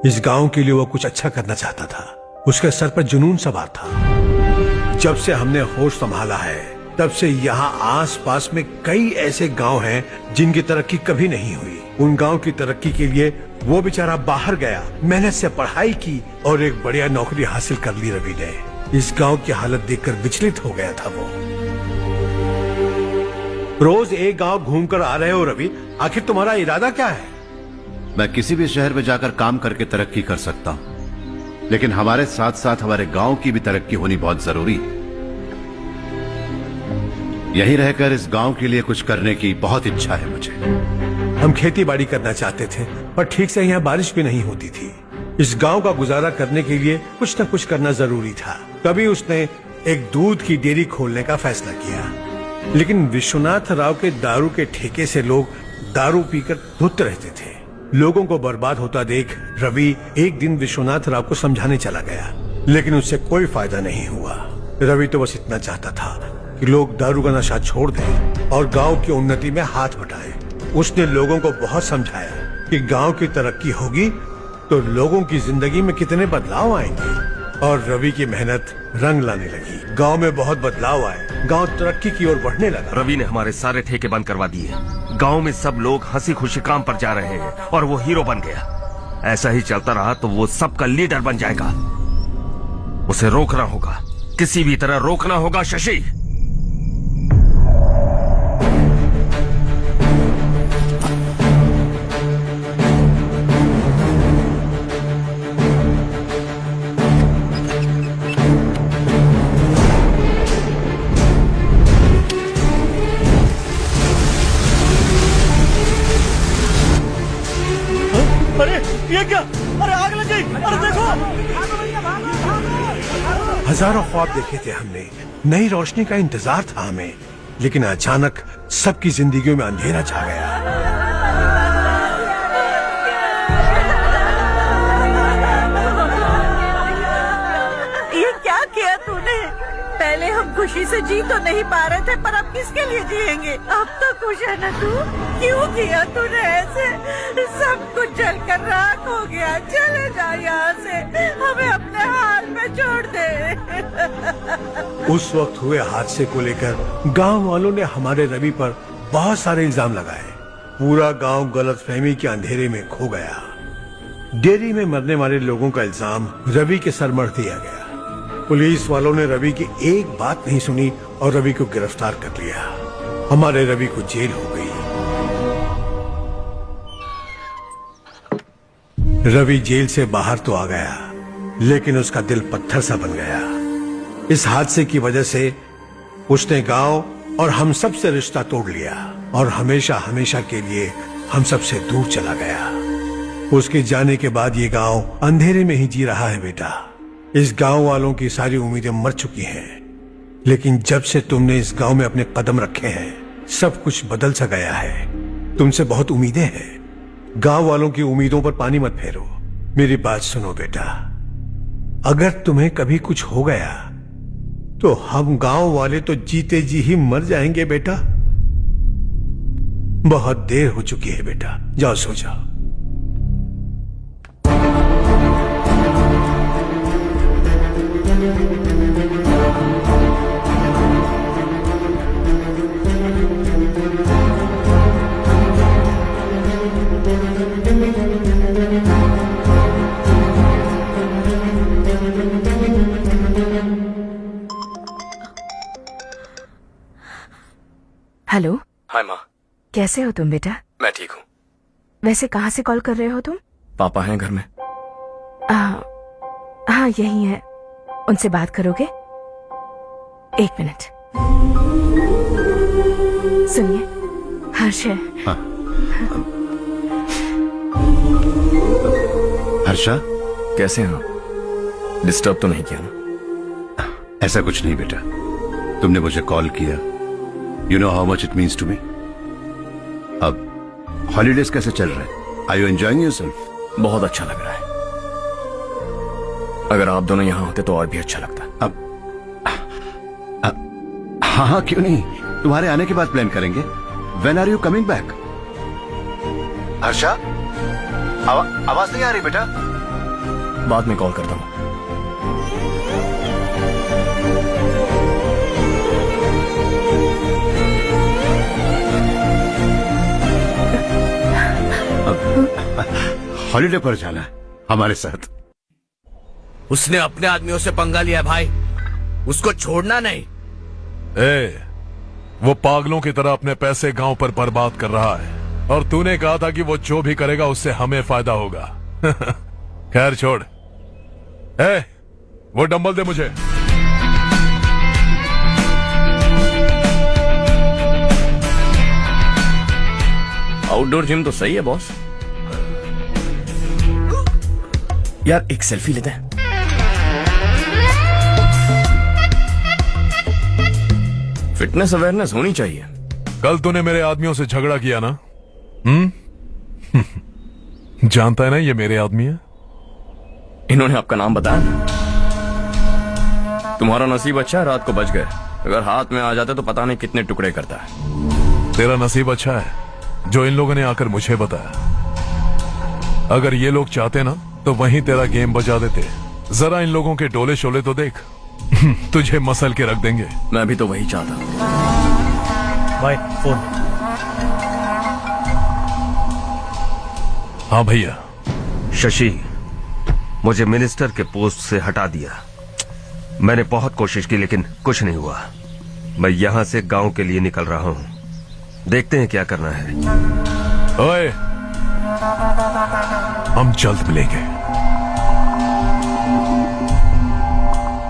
इस गांव के लिए वो कुछ अच्छा करना चाहता था। उसके सर पर जुनून सवार था। जब से हमने होश संभाला है तब से यहाँ आस पास में कई ऐसे गांव हैं जिनकी तरक्की कभी नहीं हुई। उन गांव की तरक्की के लिए वो बेचारा बाहर गया, मेहनत से पढ़ाई की और एक बढ़िया नौकरी हासिल कर ली रवि ने। इस गांव की हालत देखकर विचलित हो गया था वो। रोज एक गांव घूमकर आ रहे हो रवि, आखिर तुम्हारा इरादा क्या है? मैं किसी भी शहर में जाकर काम करके तरक्की कर सकता हूं, लेकिन हमारे साथ साथ हमारे गांव की भी तरक्की होनी बहुत जरूरी है। यहीं रहकर इस गांव के लिए कुछ करने की बहुत इच्छा है मुझे। हम खेती बाड़ी करना चाहते थे, पर ठीक से यहाँ बारिश भी नहीं होती थी। इस गांव का गुजारा करने के लिए कुछ न कुछ करना जरूरी था। तभी उसने एक दूध की डेयरी खोलने का फैसला किया। लेकिन विश्वनाथ राव के दारू के ठेके से लोग दारू पीकर धुत रहते थे। लोगों को बर्बाद होता देख रवि एक दिन विश्वनाथ राव को समझाने चला गया, लेकिन उससे कोई फायदा नहीं हुआ। रवि तो बस इतना चाहता था कि लोग दारू का नशा छोड़ दें और गांव की उन्नति में हाथ बटाएं। उसने लोगों को बहुत समझाया कि गांव की तरक्की होगी तो लोगों की जिंदगी में कितने बदलाव आएंगे, और रवि की मेहनत रंग लाने लगी। गांव में बहुत बदलाव आए, गांव तरक्की की ओर बढ़ने लगा। रवि ने हमारे सारे ठेके बंद करवा दिए। गांव में सब लोग हंसी खुशी काम पर जा रहे हैं और वो हीरो बन गया। ऐसा ही चलता रहा तो वो सबका लीडर बन जाएगा। उसे रोकना होगा, किसी भी तरह रोकना होगा शशि। हजारों ख्वाब देखे थे हमने, नई रोशनी का इंतजार था हमें, लेकिन अचानक सबकी जिंदगियों में अंधेरा छा गया। ये क्या किया तूने? पहले हम खुशी से जी तो नहीं पा रहे थे, पर अब किसके लिए जिएंगे? अब तो खुश है ना तू? क्यों किया तूने ऐसे? सब कुछ जलकर राख हो गया। चले जा यहाँ से, हमें अपने हाल में छोड़ दे। उस वक्त हुए हादसे को लेकर गांव वालों ने हमारे रवि पर बहुत सारे इल्जाम लगाए। पूरा गांव गलतफहमी के अंधेरे में खो गया। डेयरी में मरने वाले लोगों का इल्जाम रवि के सर मढ़ दिया गया। पुलिस वालों ने रवि की एक बात नहीं सुनी और रवि को गिरफ्तार कर लिया। हमारे रवि को जेल हो गई। रवि जेल से बाहर तो आ गया, लेकिन उसका दिल पत्थर सा बन गया। इस हादसे की वजह से उसने गांव और हम सब से रिश्ता तोड़ लिया और हमेशा हमेशा के लिए हम सब से दूर चला गया। उसके जाने के बाद ये गांव अंधेरे में ही जी रहा है बेटा। इस गांव वालों की सारी उम्मीदें मर चुकी हैं, लेकिन जब से तुमने इस गांव में अपने कदम रखे हैं, सब कुछ बदल सा गया है। तुमसे बहुत उम्मीदें हैं। गांव वालों की उम्मीदों पर पानी मत फेरो। मेरी बात सुनो बेटा, अगर तुम्हें कभी कुछ हो गया तो हम गांव वाले तो जीते जी ही मर जाएंगे बेटा। बहुत देर हो चुकी है बेटा, जाओ सो जाओ। हेलो। हाय माँ। कैसे हो तुम बेटा? मैं ठीक हूँ। वैसे कहाँ से कॉल कर रहे हो तुम? पापा हैं घर में? हाँ यही है। उनसे बात करोगे? एक मिनट सुनिए, हर्ष है। हाँ। हर्षा, कैसे हैं आप? डिस्टर्ब तो नहीं किया ना? ऐसा कुछ नहीं बेटा, तुमने मुझे कॉल किया। You know how much it means to me. अब हॉलीडेज कैसे चल रहे हैं? Are you enjoying yourself? बहुत अच्छा लग रहा है। अगर आप दोनों यहाँ होते तो और भी अच्छा लगता। अब हाँ हाँ क्यों नहीं, तुम्हारे आने के बाद प्लान करेंगे। When are you coming back? Harsha, आवाज नहीं आ रही बेटा। बाद में कॉल करता हूँ। हॉलीडे पर जाना है हमारे साथ। उसने अपने आदमियों से पंगा लिया भाई, उसको छोड़ना नहीं। वो पागलों की तरह अपने पैसे गांव पर बर्बाद कर रहा है और तूने कहा था कि वो जो भी करेगा उससे हमें फायदा होगा। खैर छोड़। वो डंबल दे मुझे। आउटडोर जिम तो सही है बॉस। यार एक सेल्फी लेते हैं। फिटनेस अवेयरनेस होनी चाहिए। कल तूने मेरे आदमियों से झगड़ा किया ना? जानता है ना ये मेरे आदमी है। इन्होंने आपका नाम बताया? तुम्हारा नसीब अच्छा है, रात को बच गए। अगर हाथ में आ जाते तो पता नहीं कितने टुकड़े करता है। तेरा नसीब अच्छा है जो इन लोगों ने आकर मुझे बताया। अगर ये लोग चाहते ना तो वहीं तेरा गेम बजा देते। जरा इन लोगों के डोले शोले तो देख। तुझे मसल के रख देंगे। मैं भी तो वही चाहता। भाई फोन। हाँ भैया। शशि, मुझे मिनिस्टर के पोस्ट से हटा दिया। मैंने बहुत कोशिश की लेकिन कुछ नहीं हुआ। मैं यहां से गांव के लिए निकल रहा हूं। देखते हैं क्या करना है। ओए, हम जल्द मिलेंगे।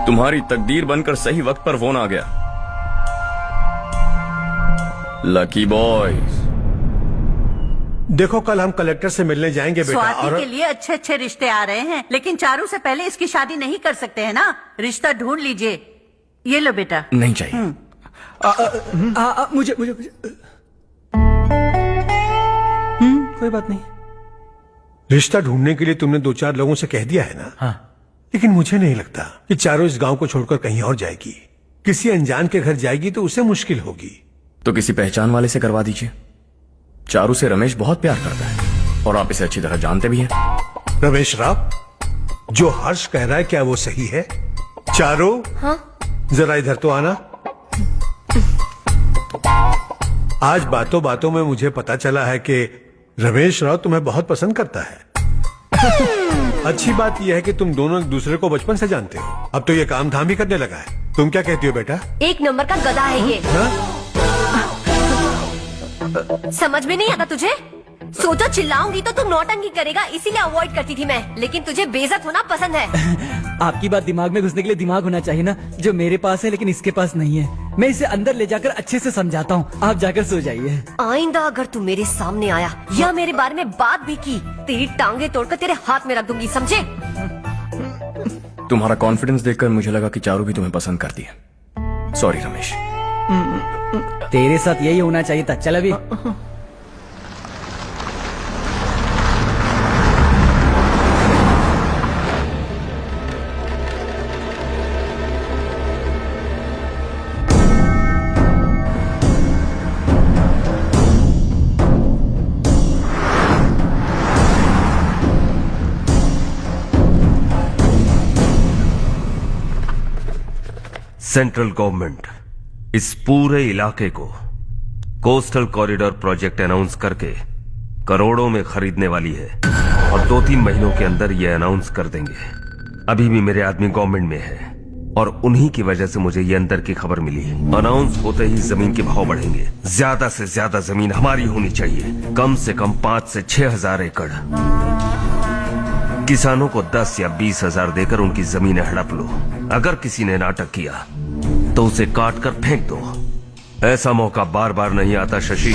तुम्हारी तकदीर बनकर सही वक्त पर फोन आ गया। Lucky boys. देखो कल हम कलेक्टर से मिलने जाएंगे बेटा। स्वाति और के लिए अच्छे अच्छे रिश्ते आ रहे हैं, लेकिन चारू से पहले इसकी शादी नहीं कर सकते हैं ना। रिश्ता ढूंढ लीजिए। ये लो बेटा। नहीं चाहिए। मुझे मुझे मुझे कोई बात नहीं। रिश्ता ढूंढने के लिए तुमने 2-4 लोगों से कह दिया है ना? हाँ। लेकिन मुझे नहीं लगता कि चारों इस गांव को छोड़कर कहीं और जाएगी। किसी अनजान के घर जाएगी तो उसे मुश्किल होगी। तो किसी पहचान वाले से करवा दीजिए। चारू से रमेश बहुत प्यार करता है और आप इसे अच्छी तरह जानते भी हैं। रमेश राव, जो हर्ष कह रहा है क्या वो सही है? चारू, हाँ? जरा इधर तो आना। आज बातों बातों में मुझे पता चला है कि रमेश राव तुम्हें बहुत पसंद करता है। अच्छी बात यह है कि तुम दोनों एक दूसरे को बचपन से जानते हो। अब तो ये काम धाम ही करने लगा है। तुम क्या कहती हो बेटा? एक नंबर का गधा है ये। हाँ? समझ में नहीं आता तुझे? सोचो चिल्लाऊंगी तो तू नौटंकी करेगा, इसीलिए अवॉइड करती थी मैं। लेकिन तुझे बेइज्जत होना पसंद है। आपकी बात दिमाग में घुसने के लिए दिमाग होना चाहिए ना, जो मेरे पास है लेकिन इसके पास नहीं है। मैं इसे अंदर ले जाकर अच्छे से समझाता हूँ। आप जाकर सो जाइए। आइंदा अगर तू मेरे सामने आया या मेरे बारे में बात भी की, तेरी टांगे तोड़कर तेरे हाथ में रख दूंगी, समझे? तुम्हारा कॉन्फिडेंस देखकर मुझे लगा कि चारू भी तुम्हें पसंद करती है। सॉरी रमेश। तेरे साथ यही होना चाहिए था। चल अभी। सेंट्रल गवर्नमेंट इस पूरे इलाके को कोस्टल कॉरिडोर प्रोजेक्ट अनाउंस करके करोड़ों में खरीदने वाली है और 2-3 महीनों के अंदर ये अनाउंस कर देंगे। अभी भी मेरे आदमी गवर्नमेंट में है और उन्हीं की वजह से मुझे ये अंदर की खबर मिली। अनाउंस होते ही जमीन के भाव बढ़ेंगे। ज्यादा से ज्यादा जमीन हमारी होनी चाहिए, कम से कम 5 से 6 हजार एकड़। किसानों को 10 या 20 हजार देकर उनकी जमीनें हड़प लो। अगर किसी ने नाटक किया तो उसे काट कर फेंक दो। ऐसा मौका बार बार नहीं आता शशि।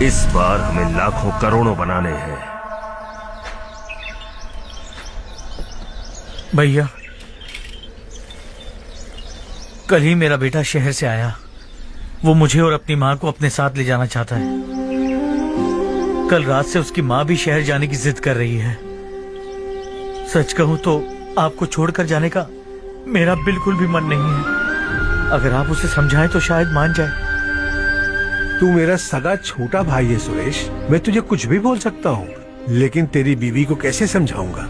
इस बार हमें लाखों करोड़ों बनाने हैं। भैया, कल ही मेरा बेटा शहर से आया। वो मुझे और अपनी माँ को अपने साथ ले जाना चाहता है। कल रात से उसकी माँ भी शहर जाने की जिद कर रही है। सच कहूं तो आपको छोड़कर जाने का मेरा बिल्कुल भी मन नहीं है। अगर आप उसे समझाएं तो शायद मान जाए। तू मेरा सगा छोटा भाई है सुरेश। मैं तुझे कुछ भी बोल सकता हूँ, लेकिन तेरी बीवी को कैसे समझाऊंगा?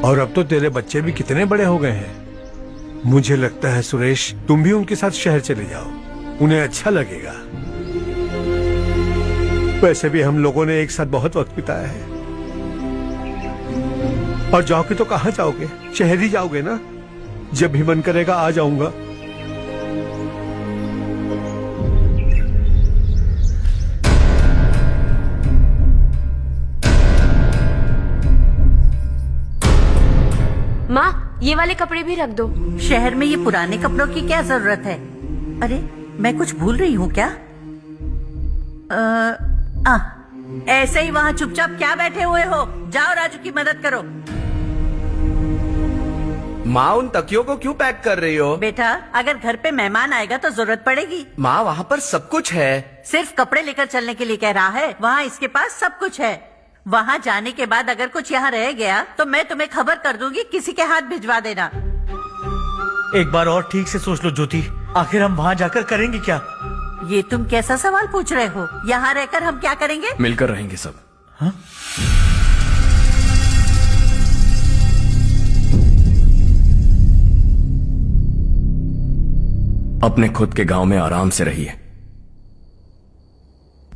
और अब तो तेरे बच्चे भी कितने बड़े हो गए हैं। मुझे लगता है सुरेश, तुम भी उनके साथ शहर चले जाओ, उन्हें अच्छा लगेगा। वैसे भी हम लोगों ने एक साथ बहुत वक्त बिताया है। और जाओगे तो कहाँ जाओगे? शहर ही जाओगे ना? जब भी मन करेगा आ जाऊंगा। माँ, ये वाले कपड़े भी रख दो। शहर में ये पुराने कपड़ों की क्या जरूरत है? अरे मैं कुछ भूल रही हूँ क्या? ऐसे ही वहाँ चुपचाप क्या बैठे हुए हो? जाओ राजू की मदद करो। माँ, उन तकियों को क्यों पैक कर रही हो? बेटा, अगर घर पे मेहमान आएगा तो जरूरत पड़ेगी। माँ, वहाँ पर सब कुछ है। सिर्फ कपड़े लेकर चलने के लिए कह रहा है? वहाँ इसके पास सब कुछ है। वहाँ जाने के बाद अगर कुछ यहाँ रह गया तो मैं तुम्हें खबर कर दूंगी, किसी के हाथ भिजवा देना। एक बार और ठीक से सोच लो ज्योति, आखिर हम वहाँ जाकर करेंगे क्या? ये तुम कैसा सवाल पूछ रहे हो? यहाँ रहकर हम क्या करेंगे? मिलकर रहेंगे सब। हाँ? अपने खुद के गांव में आराम से रहिए।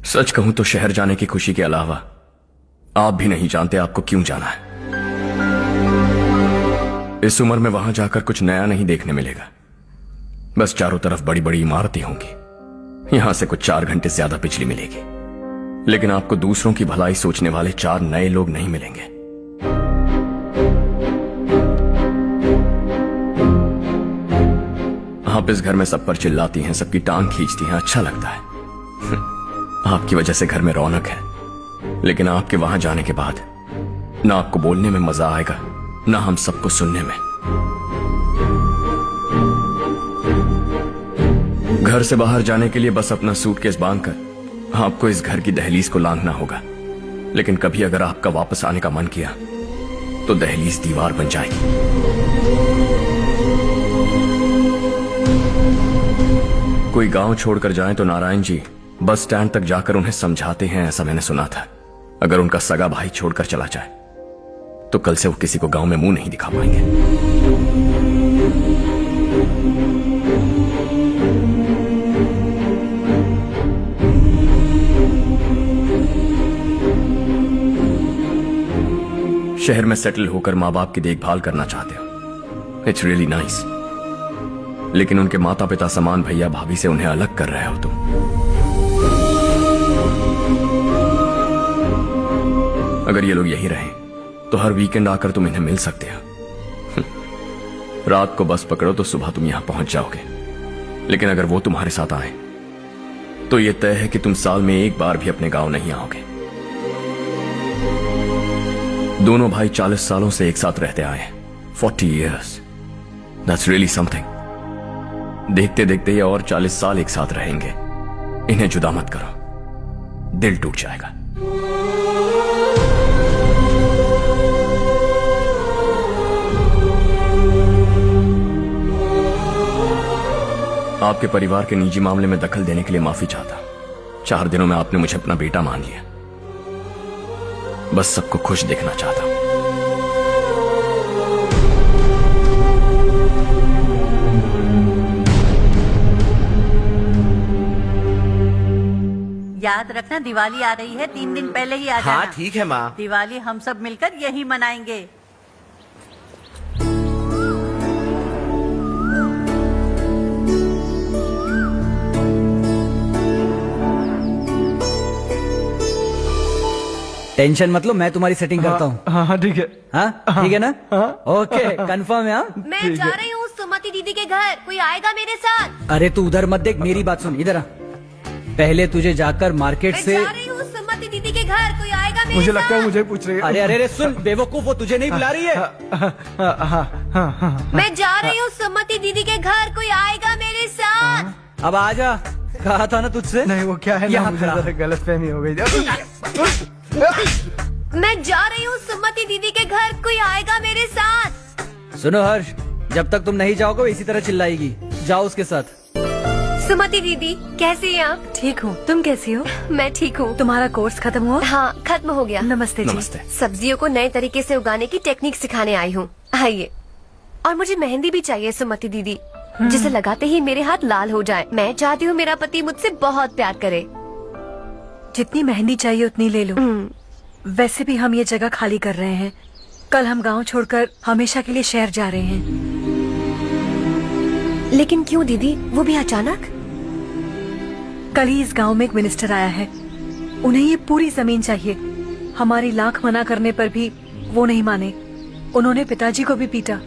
सच कहूं तो शहर जाने की खुशी के अलावा आप भी नहीं जानते आपको क्यों जाना है। इस उम्र में वहां जाकर कुछ नया नहीं देखने मिलेगा। बस चारों तरफ बड़ी बड़ी इमारतें होंगी। यहां से कुछ 4 घंटे ज्यादा बिजली मिलेगी, लेकिन आपको दूसरों की भलाई सोचने वाले 4 नए लोग नहीं मिलेंगे। आप इस घर में सब पर चिल्लाती हैं, सबकी टांग खींचती हैं, अच्छा लगता है। आपकी वजह से घर में रौनक है, लेकिन आपके वहां जाने के बाद ना आपको बोलने में मजा आएगा, ना हम सबको सुनने में। घर से बाहर जाने के लिए बस अपना सूटकेस बांधकर आपको इस घर की दहलीज को लांघना होगा। लेकिन कभी अगर आपका वापस आने का मन किया तो दहलीज दीवार बन जाएगी। कोई गांव छोड़कर जाएं तो नारायण जी बस स्टैंड तक जाकर उन्हें समझाते हैं, ऐसा मैंने सुना था। अगर उनका सगा भाई छोड़कर चला जाए तो कल से वो किसी को गांव में मुंह नहीं दिखा पाएंगे। शहर में सेटल होकर माँ बाप की देखभाल करना चाहते हो, इट्स रियली नाइस। लेकिन उनके माता पिता समान भैया भाभी से उन्हें अलग कर रहे हो तुम। अगर ये लोग यही रहें तो हर वीकेंड आकर तुम इन्हें मिल सकते हो। रात को बस पकड़ो तो सुबह तुम यहां पहुंच जाओगे। लेकिन अगर वो तुम्हारे साथ आए तो ये तय है कि तुम साल में एक बार भी अपने गांव नहीं आओगे। दोनों भाई 40 सालों से एक साथ रहते आए, 40 years, that's really something। देखते देखते ये और 40 साल एक साथ रहेंगे। इन्हें जुदा मत करो, दिल टूट जाएगा। आपके परिवार के निजी मामले में दखल देने के लिए माफी चाहता। 4 दिनों में आपने मुझे अपना बेटा मान लिया। बस सबको खुश देखना चाहता। याद रखना दिवाली आ रही है, 3 दिन पहले ही आ जाना। हाँ ठीक है माँ। दिवाली हम सब मिलकर यही मनाएंगे। टेंशन मत लो, मैं तुम्हारी सेटिंग करता हूँ। हाँ ठीक है। हाँ ठीक है ना? ओके कंफर्म है। हाँ मैं जा रही हूँ सुमति दीदी के घर, कोई आएगा मेरे साथ? अरे तू उधर मत देख, मेरी बात सुन, इधर आ। पहले तुझे जाकर मार्केट से। मैं जा रही हूँ सुमति दीदी के घर, कोई आएगा मेरे मुझे साथ? लगता है मुझे पूछ रही है। अरे अरे अरे सुन बेवकूफ, वो तुझे नहीं बुला रही है। मैं जा रही हूँ सुमति दीदी के घर, कोई आएगा मेरे साथ? अब आ जा, कहा था ना तुझसे। नहीं वो क्या है ना, यहाँ मुझे खड़ा। जरा गलतफहमी हो गई। मैं जा रही हूँ सुमति दीदी के घर, कोई आएगा मेरे साथ? सुनो हर्ष, जब तक तुम नहीं जाओगे वो इसी तरह चिल्लाएगी। जाओ उसके साथ। सुमति दीदी कैसी हैं आप? ठीक हूँ, तुम कैसी हो? मैं ठीक हूँ। तुम्हारा कोर्स खत्म हुआ? हाँ खत्म हो गया। नमस्ते जी। नमस्ते। सब्जियों को नए तरीके से उगाने की टेक्निक सिखाने आई हूँ, आइए। और मुझे मेहंदी भी चाहिए सुमति दीदी, जिसे लगाते ही मेरे हाथ लाल हो जाए। मैं चाहती हूँ मेरा पति मुझसे बहुत प्यार करे। जितनी मेहंदी चाहिए उतनी ले लो। वैसे भी हम ये जगह खाली कर रहे हैं। कल हम गांव छोड़कर हमेशा के लिए शहर जा रहे हैं। लेकिन क्यों दीदी, वो भी अचानक? कल ही इस गांव में एक मिनिस्टर आया है, उन्हें ये पूरी जमीन चाहिए। हमारी लाख मना करने पर भी वो नहीं माने। उन्होंने पिताजी को भी पीटा।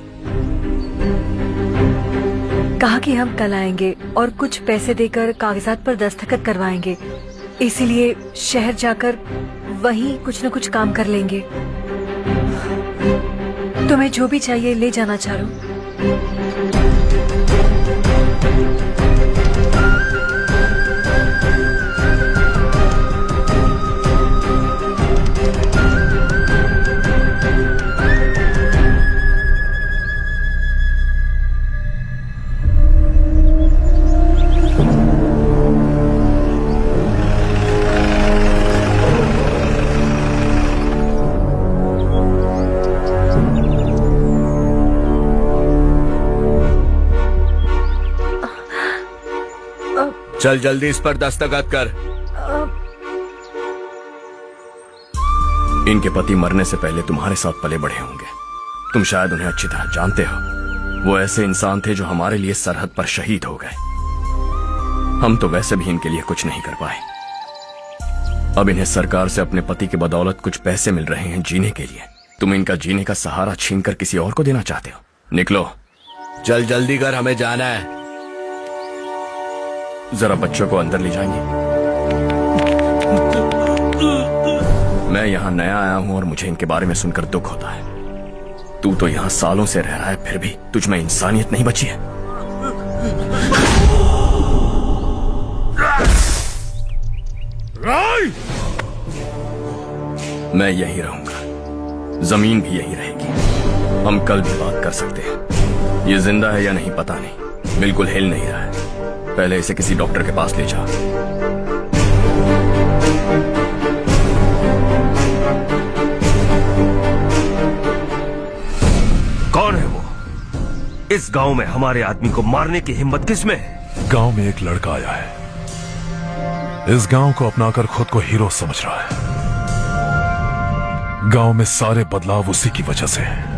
कहा कि हम कल आएंगे और कुछ पैसे देकर कागजात पर दस्तखत करवाएंगे। इसीलिए शहर जाकर वहीं कुछ न कुछ काम कर लेंगे। तुम्हें जो भी चाहिए ले जाना चारो। चल जल्दी इस पर दस्तखत कर। इनके पति मरने से पहले तुम्हारे साथ पले बढ़े होंगे। तुम शायद उन्हें अच्छी तरह जानते हो। वो ऐसे इंसान थे जो हमारे लिए सरहद पर शहीद हो गए। हम तो वैसे भी इनके लिए कुछ नहीं कर पाए। अब इन्हें सरकार से अपने पति की बदौलत कुछ पैसे मिल रहे हैं जीने के लिए। तुम इनका जीने का सहारा छीनकर किसी और को देना चाहते हो? निकलो। चल जल्दी कर, हमें जाना है। जरा बच्चों को अंदर ले जाएंगे? यहाँ नया आया हूँ और मुझे इनके बारे में सुनकर दुख होता है। तू तो यहाँ सालों से रह रहा है, फिर भी तुझ में इंसानियत नहीं बची है। मैं यही रहूंगा, जमीन भी यही रहेगी। हम कल भी बात कर सकते हैं। ये जिंदा है या नहीं पता नहीं, बिल्कुल हिल नहीं रहा है। पहले इसे किसी डॉक्टर के पास ले जा। कौन है वो? इस गांव में हमारे आदमी को मारने की हिम्मत किसमें है? गांव में एक लड़का आया है, इस गांव को अपनाकर खुद को हीरो समझ रहा है। गांव में सारे बदलाव उसी की वजह से है।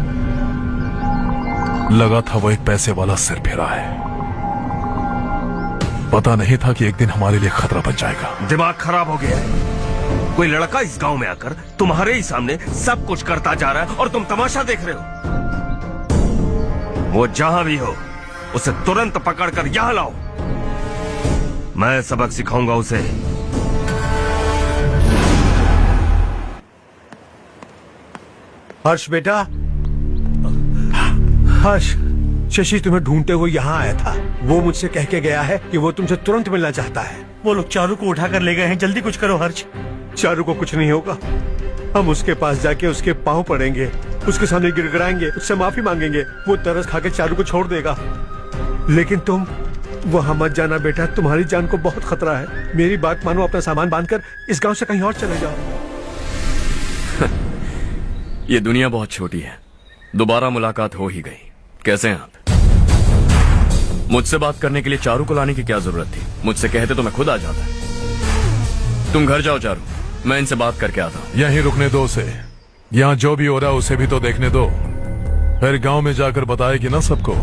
लगा था वो एक पैसे वाला सिर फेरा है, पता नहीं था कि एक दिन हमारे लिए खतरा बन जाएगा। दिमाग खराब हो गया है। कोई लड़का इस गांव में आकर तुम्हारे ही सामने सब कुछ करता जा रहा है और तुम तमाशा देख रहे हो। वो जहां भी हो उसे तुरंत पकड़कर यहां लाओ। मैं सबक सिखाऊंगा उसे। हर्ष बेटा, हर्ष, शशि तुम्हें ढूंढते हुए यहाँ आया था। वो मुझसे कह के गया है कि वो तुमसे तुरंत मिलना चाहता है। वो लोग चारू को उठाकर ले गए हैं, जल्दी कुछ करो हर्ष। चारू को कुछ नहीं होगा। हम उसके पास जाके उसके पांव पड़ेंगे, उसके सामने गिड़गिड़ाएंगे, उससे माफी मांगेंगे। वो तरस खा के चारू को छोड़ देगा। लेकिन तुम वहां मत जाना बेटा, तुम्हारी जान को बहुत खतरा है। मेरी बात मानो, अपना सामान बांधकर इस गांव से कहीं और चले जाओ। ये दुनिया बहुत छोटी है, दोबारा मुलाकात हो ही गई। कैसे हैं आप? मुझसे बात करने के लिए चारू को लाने की क्या जरूरत थी? मुझसे कहते तो मैं खुद आ जाता। तुम घर जाओ चारू, मैं इनसे बात करके आता हूँ। यहीं रुकने दो उसे। यहाँ जो भी हो रहा है उसे भी तो देखने दो, फिर गांव में जाकर बताएगी ना सबको।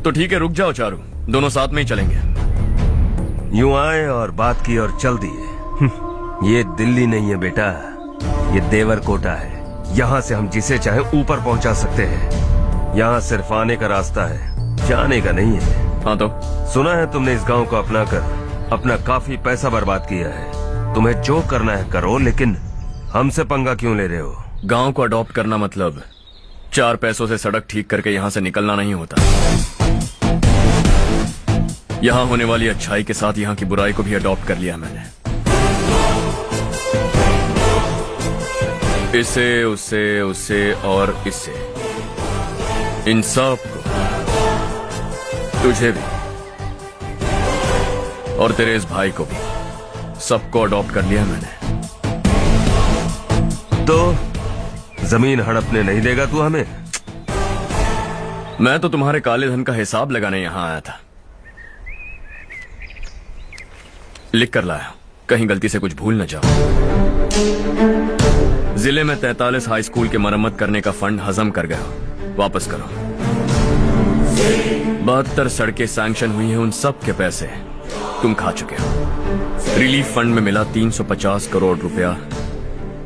तो ठीक है, रुक जाओ चारू, दोनों साथ में ही चलेंगे। यूं आए और बात की और चल दिए। ये दिल्ली नहीं है बेटा, ये देवरकोटा है। यहाँ से हम जिसे चाहे ऊपर पहुँचा सकते हैं। यहाँ सिर्फ आने का रास्ता है, जाने का नहीं है। हाँ तो सुना है तुमने इस गांव को अपनाकर अपना काफी पैसा बर्बाद किया है। तुम्हें जो करना है करो, लेकिन हमसे पंगा क्यों ले रहे हो? गांव को अडॉप्ट करना मतलब 4 पैसों से सड़क ठीक करके यहाँ से निकलना नहीं होता। यहाँ होने वाली अच्छाई के साथ यहाँ की बुराई को भी अडॉप्ट कर लिया मैंने। इसे, उसे, उसे और इसे, इन सब को, तुझे भी और तेरे इस भाई को भी, सबको अडॉप्ट कर लिया मैंने। तो जमीन हड़पने नहीं देगा तू हमें? मैं तो तुम्हारे काले धन का हिसाब लगाने यहां आया था। लिख कर लाया, कहीं गलती से कुछ भूल न जाओ। जिले में 43 हाई स्कूल के मरम्मत करने का फंड हजम कर गया, वापस करो। 72 सड़कें सैंक्शन हुई हैं, उन सब के पैसे तुम खा चुके हो। रिलीफ फंड में मिला 350 करोड़ रुपया,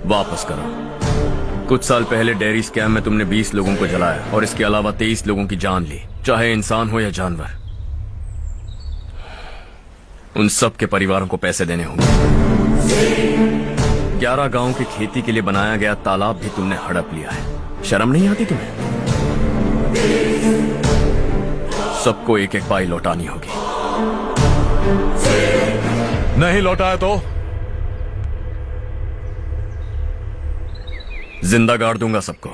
वापस करो। कुछ साल पहले डेयरी स्कैम में तुमने 20 लोगों को जलाया और इसके अलावा 23 लोगों की जान ली, चाहे इंसान हो या जानवर। उन सब के परिवारों को पैसे देने होंगे। 11 गांव की खेती के लिए बनाया गया तालाब भी तुमने हड़प लिया है। शर्म नहीं आती तुम्हें? सबको एक एक पाई लौटानी होगी। नहीं लौटाया तो जिंदा गाड़ दूंगा सबको।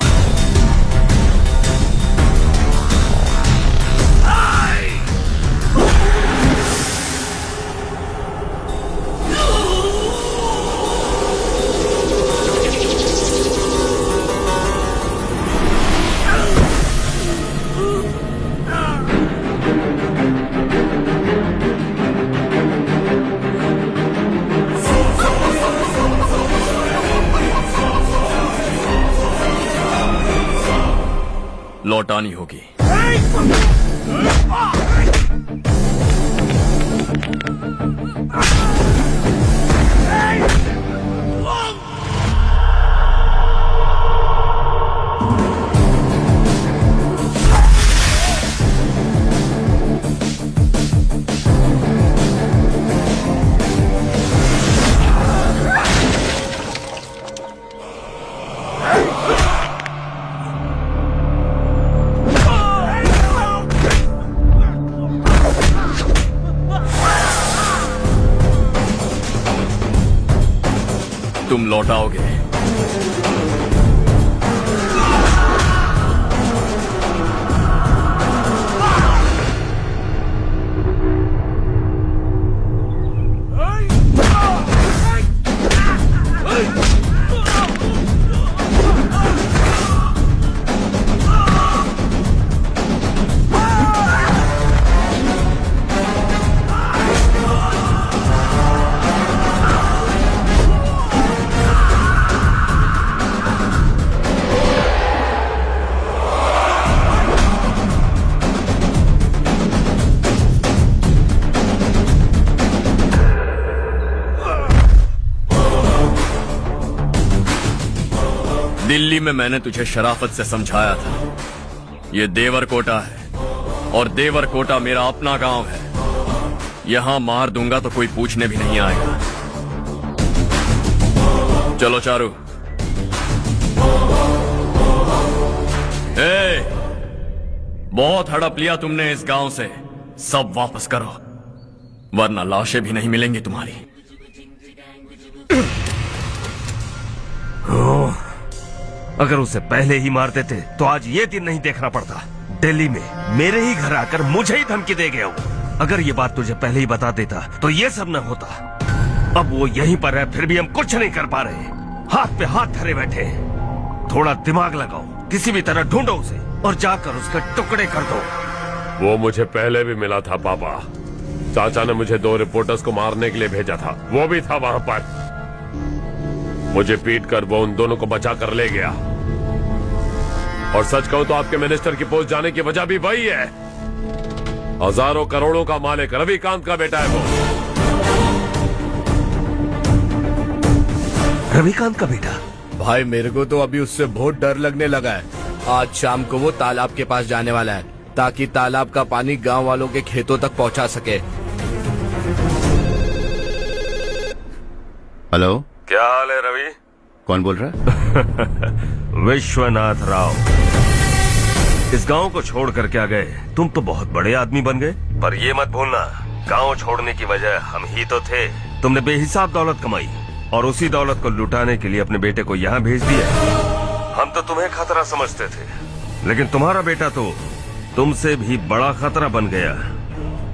लौटानी होगी। तुम लौटाओगे। दिल्ली में मैंने तुझे शराफत से समझाया था, ये देवर कोटा है और देवर कोटा मेरा अपना गांव है। यहां मार दूंगा तो कोई पूछने भी नहीं आएगा। चलो चारू। बहुत हड़प लिया तुमने इस गांव से, सब वापस करो वरना लाशें भी नहीं मिलेंगी तुम्हारी। अगर उसे पहले ही मार देते तो आज ये दिन नहीं देखना पड़ता। दिल्ली में मेरे ही घर आकर मुझे ही धमकी दे गया वो। अगर ये बात तुझे पहले ही बता देता तो ये सब न होता। अब वो यहीं पर है, फिर भी हम कुछ नहीं कर पा रहे, हाथ पे हाथ धरे बैठे। थोड़ा दिमाग लगाओ, किसी भी तरह ढूंढो उसे और जाकर उसके टुकड़े कर दो। वो मुझे पहले भी मिला था पापा। चाचा ने मुझे 2 रिपोर्टर्स को मारने के लिए भेजा था, वो भी था वहां पर। मुझे पीट कर वो उन दोनों को बचा कर ले गया। और सच कहूं तो आपके मिनिस्टर की पोस्ट जाने की वजह भी वही है। हजारों करोड़ों का मालिक रविकांत का बेटा है वो। रविकांत का बेटा? भाई मेरे को तो अभी उससे बहुत डर लगने लगा है। आज शाम को वो तालाब के पास जाने वाला है ताकि तालाब का पानी गांव वालों के खेतों तक पहुंचा सके। हेलो, क्या हाल है रवि? कौन बोल रहा है? विश्वनाथ राव। इस गांव को छोड़ कर क्या गए? तुम तो बहुत बड़े आदमी बन गए, पर ये मत भूलना गांव छोड़ने की वजह हम ही तो थे। तुमने बेहिसाब दौलत कमाई और उसी दौलत को लुटाने के लिए अपने बेटे को यहाँ भेज दिया। हम तो तुम्हें खतरा समझते थे, लेकिन तुम्हारा बेटा तो तुमसे भी बड़ा खतरा बन गया।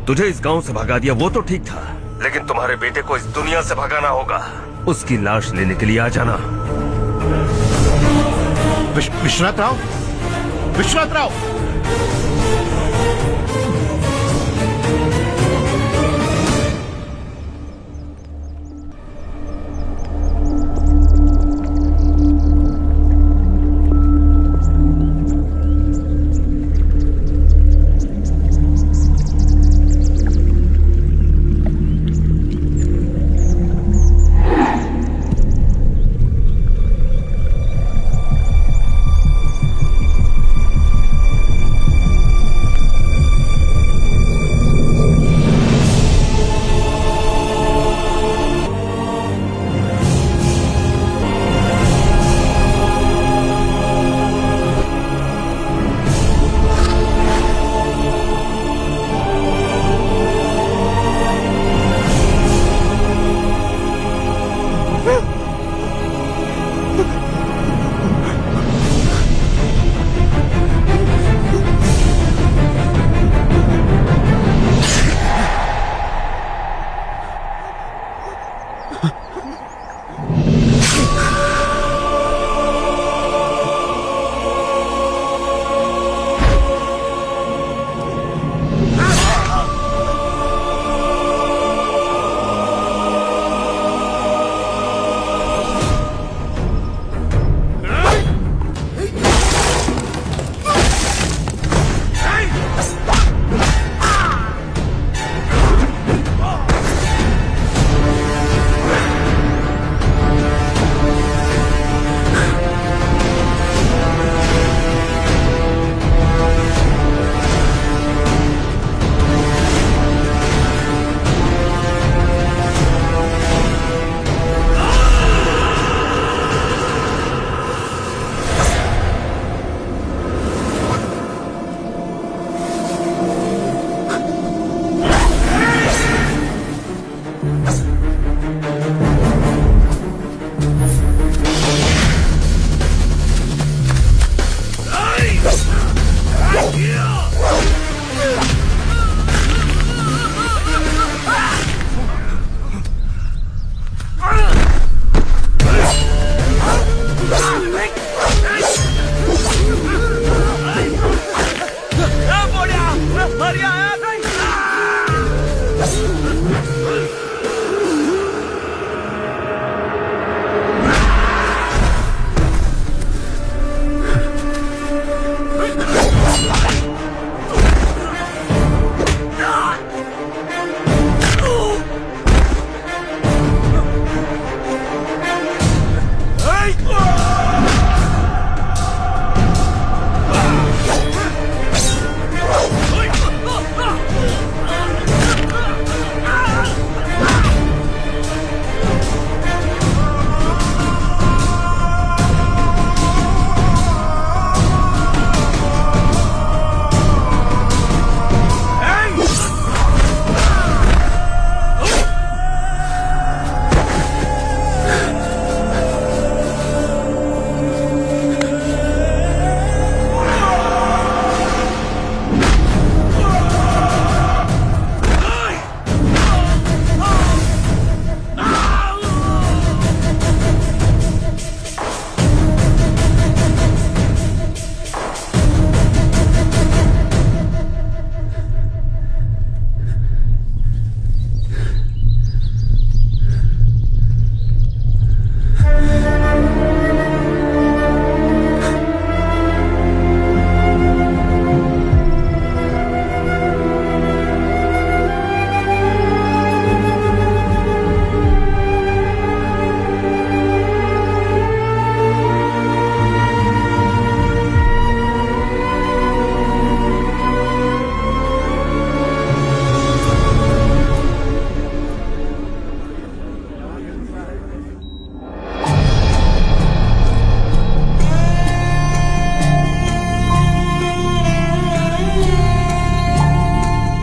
तुझे इस गांव से भगा दिया वो तो ठीक था, लेकिन तुम्हारे बेटे को इस दुनिया से भगाना होगा। उसकी लाश लेने के लिए आ जाना। विश्वनाथ राव, विश्वनाथ राव। आर्या आ गई।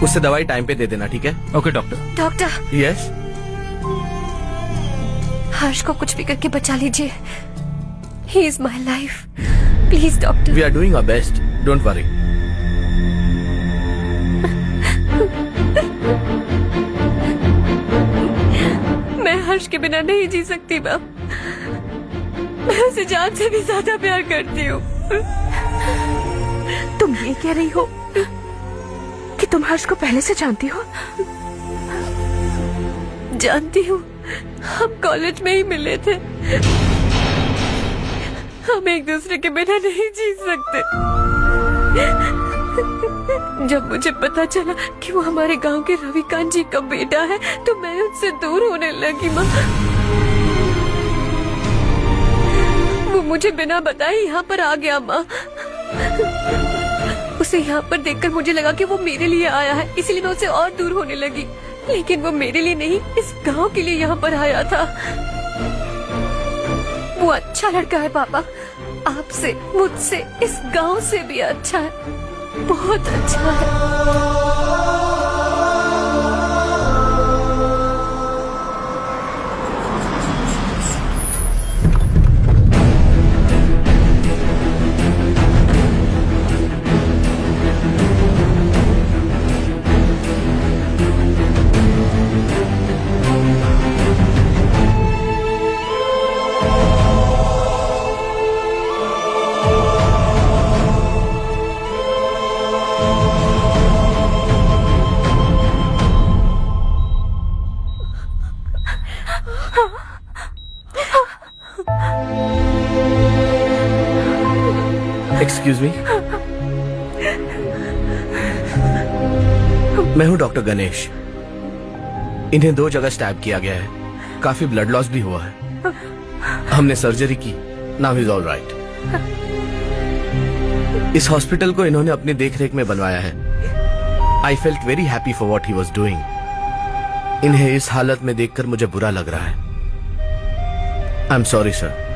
उससे दवाई टाइम पे दे देना, ठीक है? Okay doctor. Doctor, yes. Harsh को कुछ भी करके बचा लीजिए। He is my life, please doctor. We are doing our best, don't worry. मैं हर्ष के बिना नहीं जी सकती बाप। मैं उसे जान से भी ज्यादा प्यार करती हूँ। तुम ये कह रही हो कि तुम हर्ष को पहले से जानती हो? जानती हूँ, हम कॉलेज में ही मिले थे। हम एक दूसरे के बिना नहीं जी सकते। जब मुझे पता चला कि वो हमारे गांव के रविकांत जी का बेटा है तो मैं उनसे दूर होने लगी। माँ, वो मुझे बिना बताए यहाँ पर आ गया। माँ, उसे यहाँ पर देखकर मुझे लगा कि वो मेरे लिए आया है, इसलिए मैं उससे और दूर होने लगी। लेकिन वो मेरे लिए नहीं, इस गांव के लिए यहाँ पर आया था। वो अच्छा लड़का है पापा, आपसे, मुझसे, इस गांव से भी अच्छा है, बहुत अच्छा है। एक्सक्यूज मी, मैं हूं डॉक्टर गणेश। इन्हें 2 जगह स्टैब किया गया है, काफी ब्लड लॉस भी हुआ है। हमने सर्जरी की, नाउ इज ऑल राइट। इस हॉस्पिटल को इन्होंने अपनी देखरेख में बनवाया है। I felt very happy for what he was doing. इन्हें इस हालत में देखकर मुझे बुरा लग रहा है। I am sorry sir.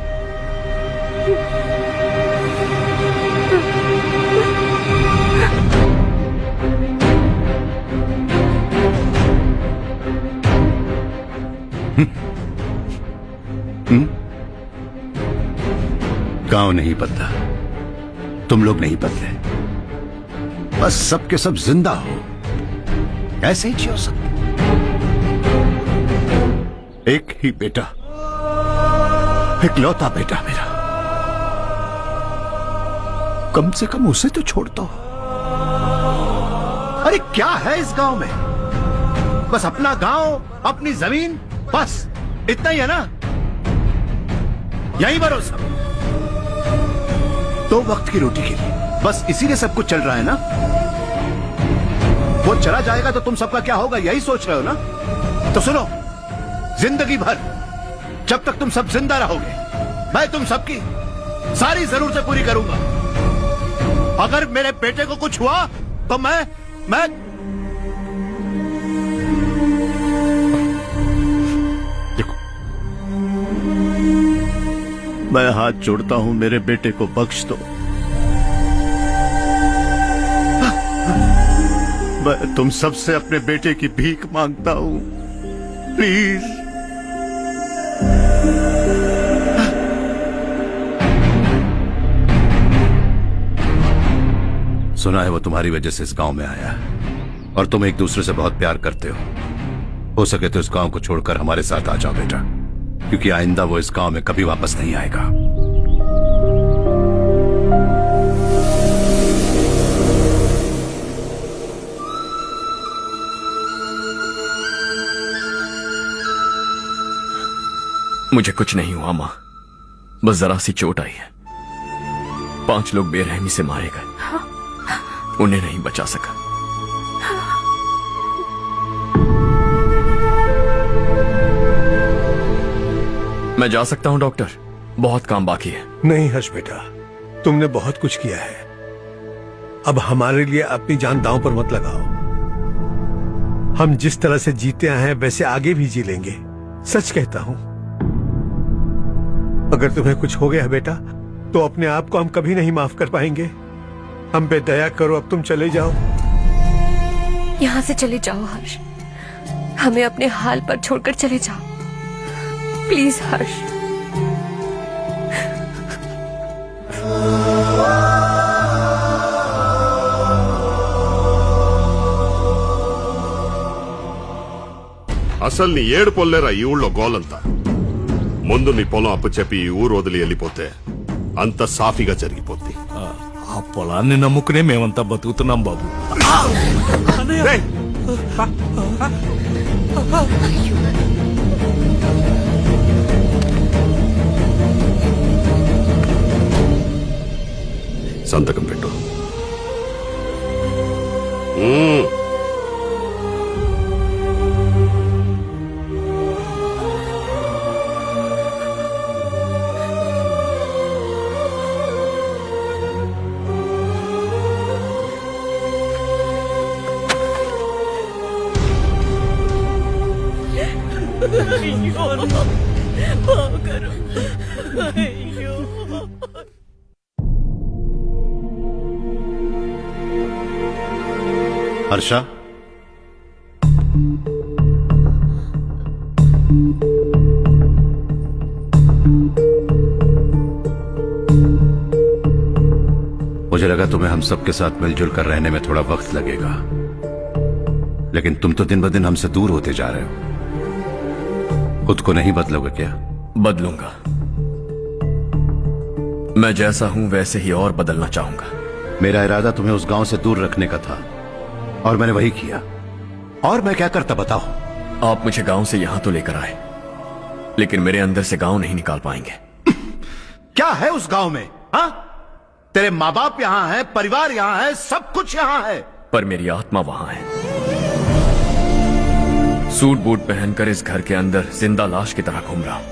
गांव नहीं बदला, तुम लोग नहीं बदले, बस सबके सब जिंदा हो, ऐसे ही जियो सब। एक ही बेटा, इकलौता बेटा मेरा, कम से कम उसे तो छोड़ दो। अरे क्या है इस गांव में? बस अपना गांव, अपनी जमीन, बस इतना ही है ना? यहीं मरो सब, 2 वक्त की रोटी के लिए, बस इसीलिए सब कुछ चल रहा है ना? वो चला जाएगा तो तुम सबका क्या होगा, यही सोच रहे हो ना? तो सुनो, जिंदगी भर जब तक तुम सब जिंदा रहोगे, मैं तुम सबकी सारी जरूरतें पूरी करूंगा। अगर मेरे बेटे को कुछ हुआ तो मैं देखो, मैं हाथ जोड़ता हूं, मेरे बेटे को बख्श दो। मैं तुम सबसे अपने बेटे की भीख मांगता हूं, प्लीज। सुना है वो तुम्हारी वजह से इस गांव में आया है और तुम एक दूसरे से बहुत प्यार करते हो सके तो इस गांव को छोड़कर हमारे साथ आ जाओ बेटा, क्योंकि आइंदा वो इस गांव में कभी वापस नहीं आएगा। मुझे कुछ नहीं हुआ माँ, बस जरा सी चोट आई है। 5 लोग बेरहमी से मारे गए, उन्हें नहीं बचा सका। मैं जा सकता हूं डॉक्टर, बहुत काम बाकी है। नहीं हर्ष बेटा, तुमने बहुत कुछ किया है, अब हमारे लिए अपनी जान दांव पर मत लगाओ। हम जिस तरह से जीते आए हैं वैसे आगे भी जी लेंगे, सच कहता हूं। अगर तुम्हें कुछ हो गया बेटा तो अपने आप को हम कभी नहीं माफ कर पाएंगे। हम पे दया करो, अब तुम चले जाओ। यहाँ से चले जाओ हर्ष, हमें अपने हाल पर छोड़कर चले जाओ, प्लीज हर्ष। అసలు నీ ఏడు పొల్లేరా ఈ ఊళ్ళో గోలంతా. ముందు నీ పొలం అప్పు చెప్పి ఈ ఊరు వదిలి వెళ్ళిపోతే అంత సాఫీగా జరిగిపోద్ది. ఆ పొలాన్ని నమ్ముకునే మేమంతా బతుకుతున్నాం బాబు. సంతకం పెట్టు. हर्षा, मुझे लगा तुम्हें हम सबके साथ मिलजुल कर रहने में थोड़ा वक्त लगेगा, लेकिन तुम तो दिन ब दिन हमसे दूर होते जा रहे हो। खुद को नहीं बदलोगे क्या? बदलूंगा। मैं जैसा हूं वैसे ही और बदलना चाहूंगा। मेरा इरादा तुम्हें उस गांव से दूर रखने का था और मैंने वही किया। और मैं क्या करता बताओ? आप मुझे गांव से यहां तो लेकर आए, लेकिन मेरे अंदर से गांव नहीं निकाल पाएंगे। क्या है उस गांव में? हाँ, तेरे माँ बाप यहां है, परिवार यहां है, सब कुछ यहां है, पर मेरी आत्मा वहां है। सूट बूट पहनकर इस घर के अंदर जिंदा लाश की तरह घूम रहा हूं।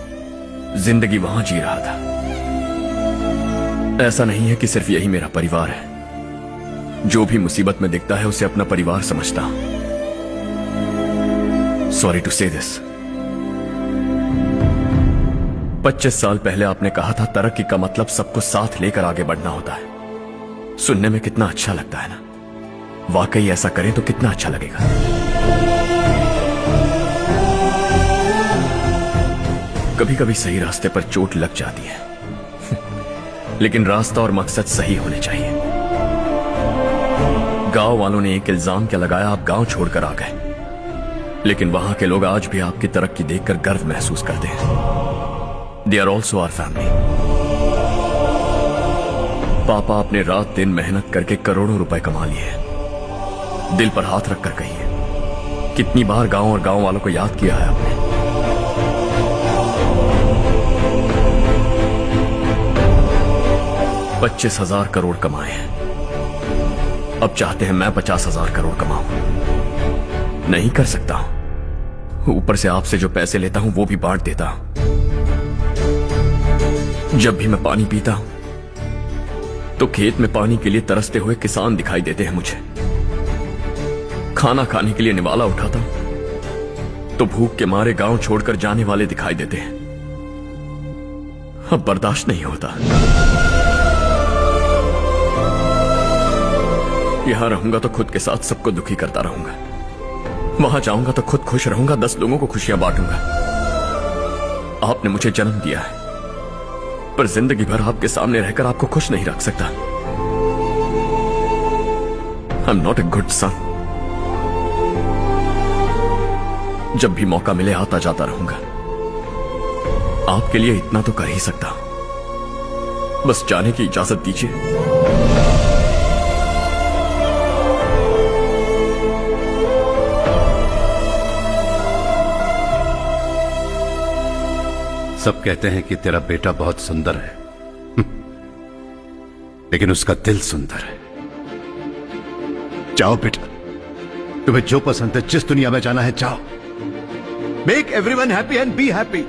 जिंदगी वहां जी रहा था। ऐसा नहीं है कि सिर्फ यही मेरा परिवार है। जो भी मुसीबत में दिखता है उसे अपना परिवार समझता हूं। सॉरी टू से दिस। 25 साल पहले आपने कहा था तरक्की का मतलब सबको साथ लेकर आगे बढ़ना होता है। सुनने में कितना अच्छा लगता है ना? वाकई ऐसा करें तो कितना अच्छा लगेगा। कभी कभी सही रास्ते पर चोट लग जाती है, लेकिन रास्ता और मकसद सही होने चाहिए। गांव वालों ने एक इल्जाम क्या लगाया, आप गांव छोड़कर आ गए, लेकिन वहां के लोग आज भी आपकी तरक्की देखकर गर्व महसूस करते हैं। They are also our family. पापा आपने रात दिन मेहनत करके करोड़ों रुपए कमा लिए, दिल पर हाथ रखकर कहिए, कितनी बार गांव और गांव वालों को याद किया है आपने? $25,000 करोड़ कमाए हैं, अब चाहते हैं मैं 50,000 करोड़ कमाऊं। नहीं कर सकता हूं। ऊपर से आपसे जो पैसे लेता हूं वो भी बांट देता हूं। जब भी मैं पानी पीता हूं तो खेत में पानी के लिए तरसते हुए किसान दिखाई देते हैं मुझे। खाना खाने के लिए निवाला उठाता हूं तो भूख के मारे गांव छोड़कर जाने वाले दिखाई देते हैं। अब बर्दाश्त नहीं होता। यहां रहूंगा तो खुद के साथ सबको दुखी करता रहूंगा, वहां जाऊंगा तो खुद खुश रहूंगा, 10 लोगों को खुशियां बांटूंगा। आपने मुझे जन्म दिया है, पर जिंदगी भर आपके सामने रहकर आपको खुश नहीं रख सकता। I am not a good son. जब भी मौका मिले आता जाता रहूंगा। आपके लिए इतना तो कर ही सकता हूं, बस जाने की इजाजत दीजिए। सब कहते हैं कि तेरा बेटा बहुत सुंदर है, लेकिन उसका दिल सुंदर है। जाओ बेटा, तुम्हें जो पसंद है, जिस दुनिया में जाना है जाओ। Make everyone happy and be happy.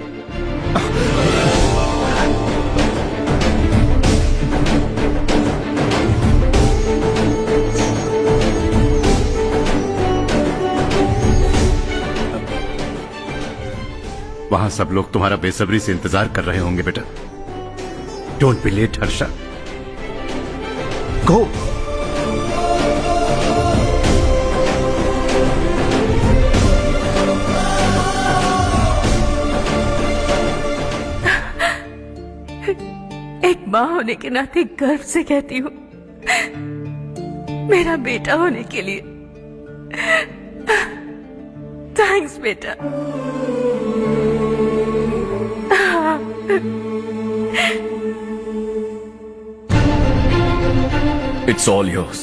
वहां सब लोग तुम्हारा बेसब्री से इंतजार कर रहे होंगे बेटा। डोंट बी लेट हर्षा, गो। एक माँ होने के नाते गर्व से कहती हूँ, मेरा बेटा होने के लिए थैंक्स बेटा। It's all yours.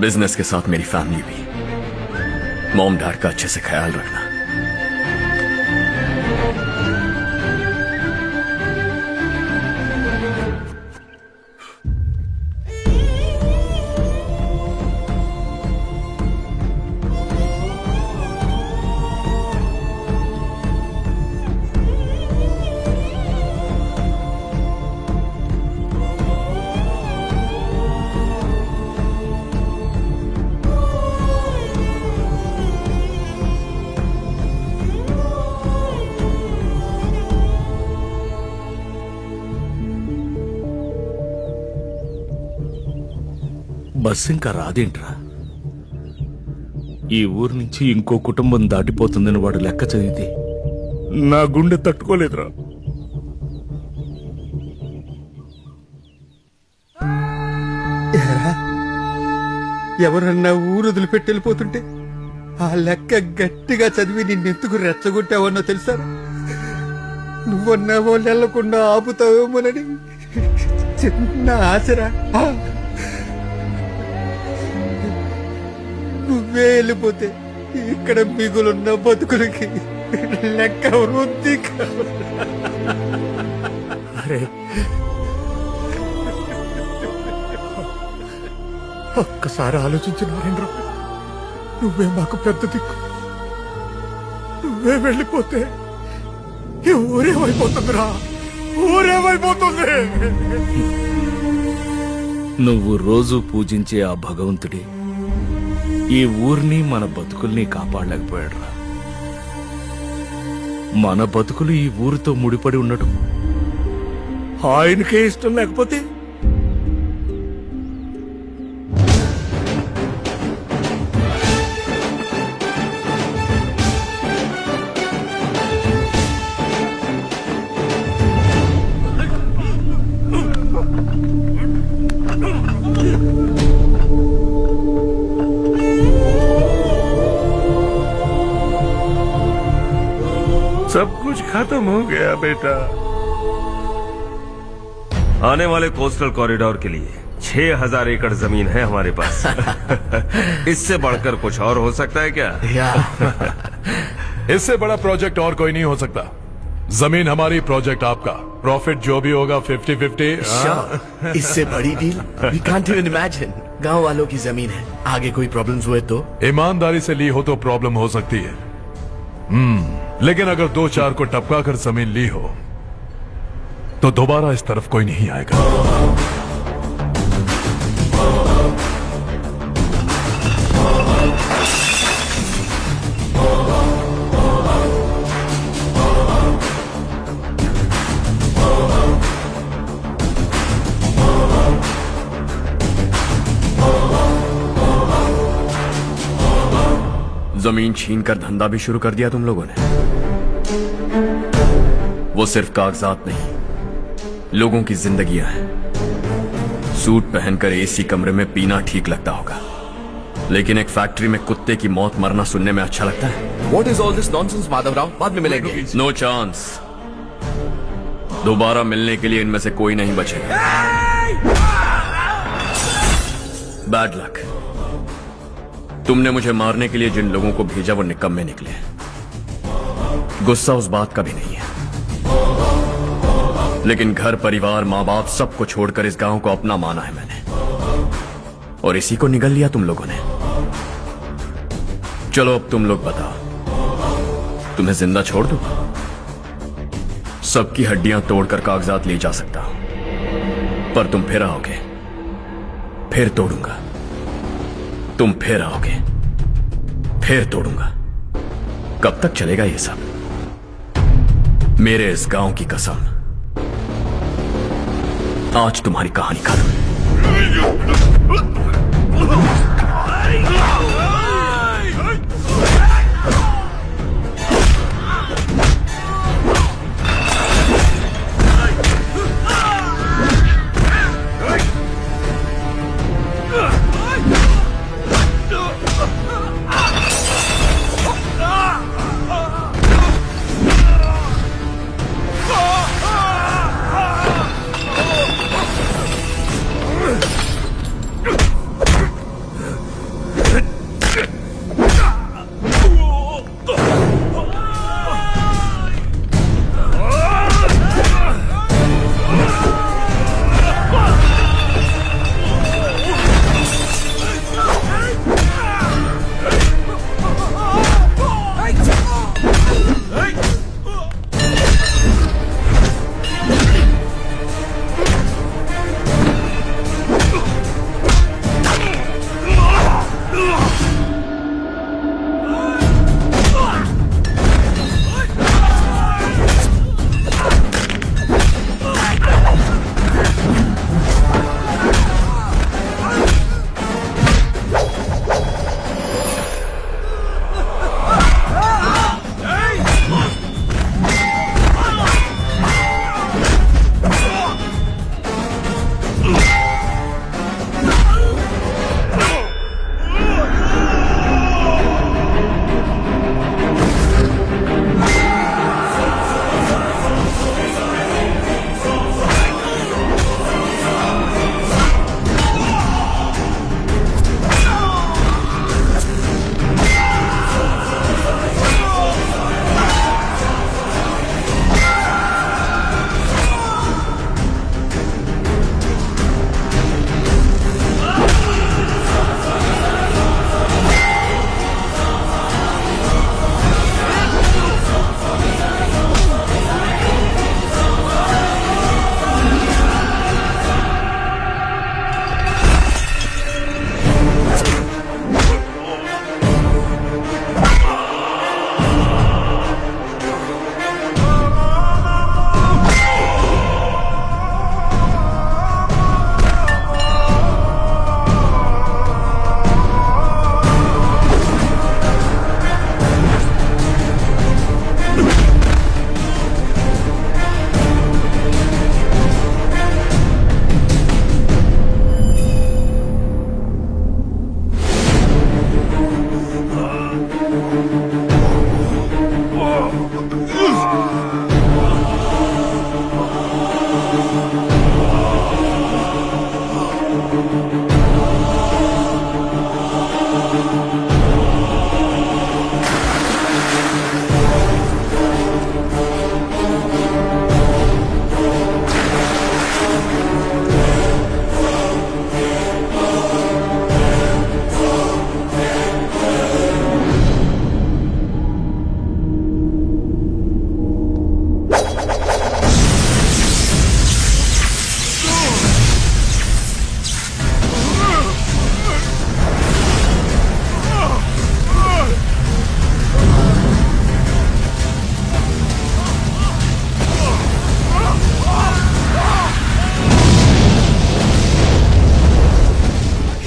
बिजनेस के साथ मेरी फैमिली भी। मॉम डैड का अच्छे से ख्याल रखना। బస్సు ఇంకా రాదేంట్రా? ఈ ఊరు నుంచి ఇంకో కుటుంబం దాటిపోతుందని వాడు లెక్క చదివితే నా గుండె తట్టుకోలేదురా. ఎవరన్నా ఊరు వదిలిపెట్టి వెళ్ళిపోతుంటే ఆ లెక్క గట్టిగా చదివి నిన్నెందుకు రెచ్చగొట్టావన్నో తెలుసా? నువ్వన్నావో నెలకుండా ఆపుతావేమోనని చిన్న ఆశరా. నువ్వే వెళ్ళిపోతే ఇక్కడ మిగులున్న బతుకులకి లెక్క వృద్ధి. అరే ఒక్కసారి ఆలోచించిన నరేంద్ర, నువ్వే మాకు పెద్ద దిక్కు. నువ్వే వెళ్ళిపోతే ఈ ఊరేమైపోతుందిరా, ఊరేమైపోతుంది. నువ్వు రోజు పూజించే ఆ భగవంతుడి ఈ ఊరిని మన బతుకుల్ని కాపాడలేకపోయాడురా. మన బతుకులు ఈ ఊరితో ముడిపడి ఉండటం ఆయనకే ఇష్టం లేకపోతే सब कुछ खत्म हो गया बेटा। आने वाले कोस्टल कॉरिडोर के लिए 6,000 एकड़ जमीन है हमारे पास। इससे बढ़कर कुछ और हो सकता है क्या? इससे बड़ा प्रोजेक्ट और कोई नहीं हो सकता। जमीन हमारी, प्रोजेक्ट आपका, प्रॉफिट जो भी होगा 50-50। इससे बड़ी deal we can't even imagine. गांव वालों की जमीन है, आगे कोई प्रॉब्लम्स हुए तो? ईमानदारी से ली हो तो प्रॉब्लम हो सकती है, लेकिन अगर 2-4 को टपका कर जमीन ली हो तो दोबारा इस तरफ कोई नहीं आएगा। जमीन छीन कर धंधा भी शुरू कर दिया तुम लोगों ने। वो सिर्फ कागजात नहीं, लोगों की जिंदगियां हैं। सूट पहनकर एसी कमरे में पीना ठीक लगता होगा, लेकिन एक फैक्ट्री में कुत्ते की मौत मरना सुनने में अच्छा लगता है। What is all this nonsense, Madhavrao? बाद में मिलेंगे। No chance. दोबारा मिलने के लिए इनमें से कोई नहीं बचेगा। Bad luck. तुमने मुझे मारने के लिए जिन लोगों को भेजा वो निकम्मे निकले। गुस्सा उस बात का भी नहीं है, लेकिन घर परिवार माँ बाप सबको छोड़कर इस गांव को अपना माना है मैंने, और इसी को निगल लिया तुम लोगों ने। चलो अब तुम लोग बताओ, तुम्हें जिंदा छोड़ दूं? सबकी हड्डियां तोड़कर कागजात ले जा सकता हूं, पर तुम फिर आओगे, फिर तोड़ूंगा। तुम फिर आओगे, फिर तोड़ूंगा। कब तक चलेगा ये सब? मेरे इस गांव की कसम, आज तुम्हारी कहानी खत्म।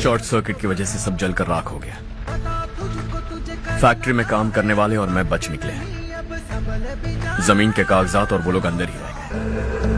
शॉर्ट सर्किट की वजह से सब जलकर राख हो गया। फैक्ट्री में काम करने वाले और मैं बच निकले। जमीन के कागजात और वो लोग अंदर ही रह गए।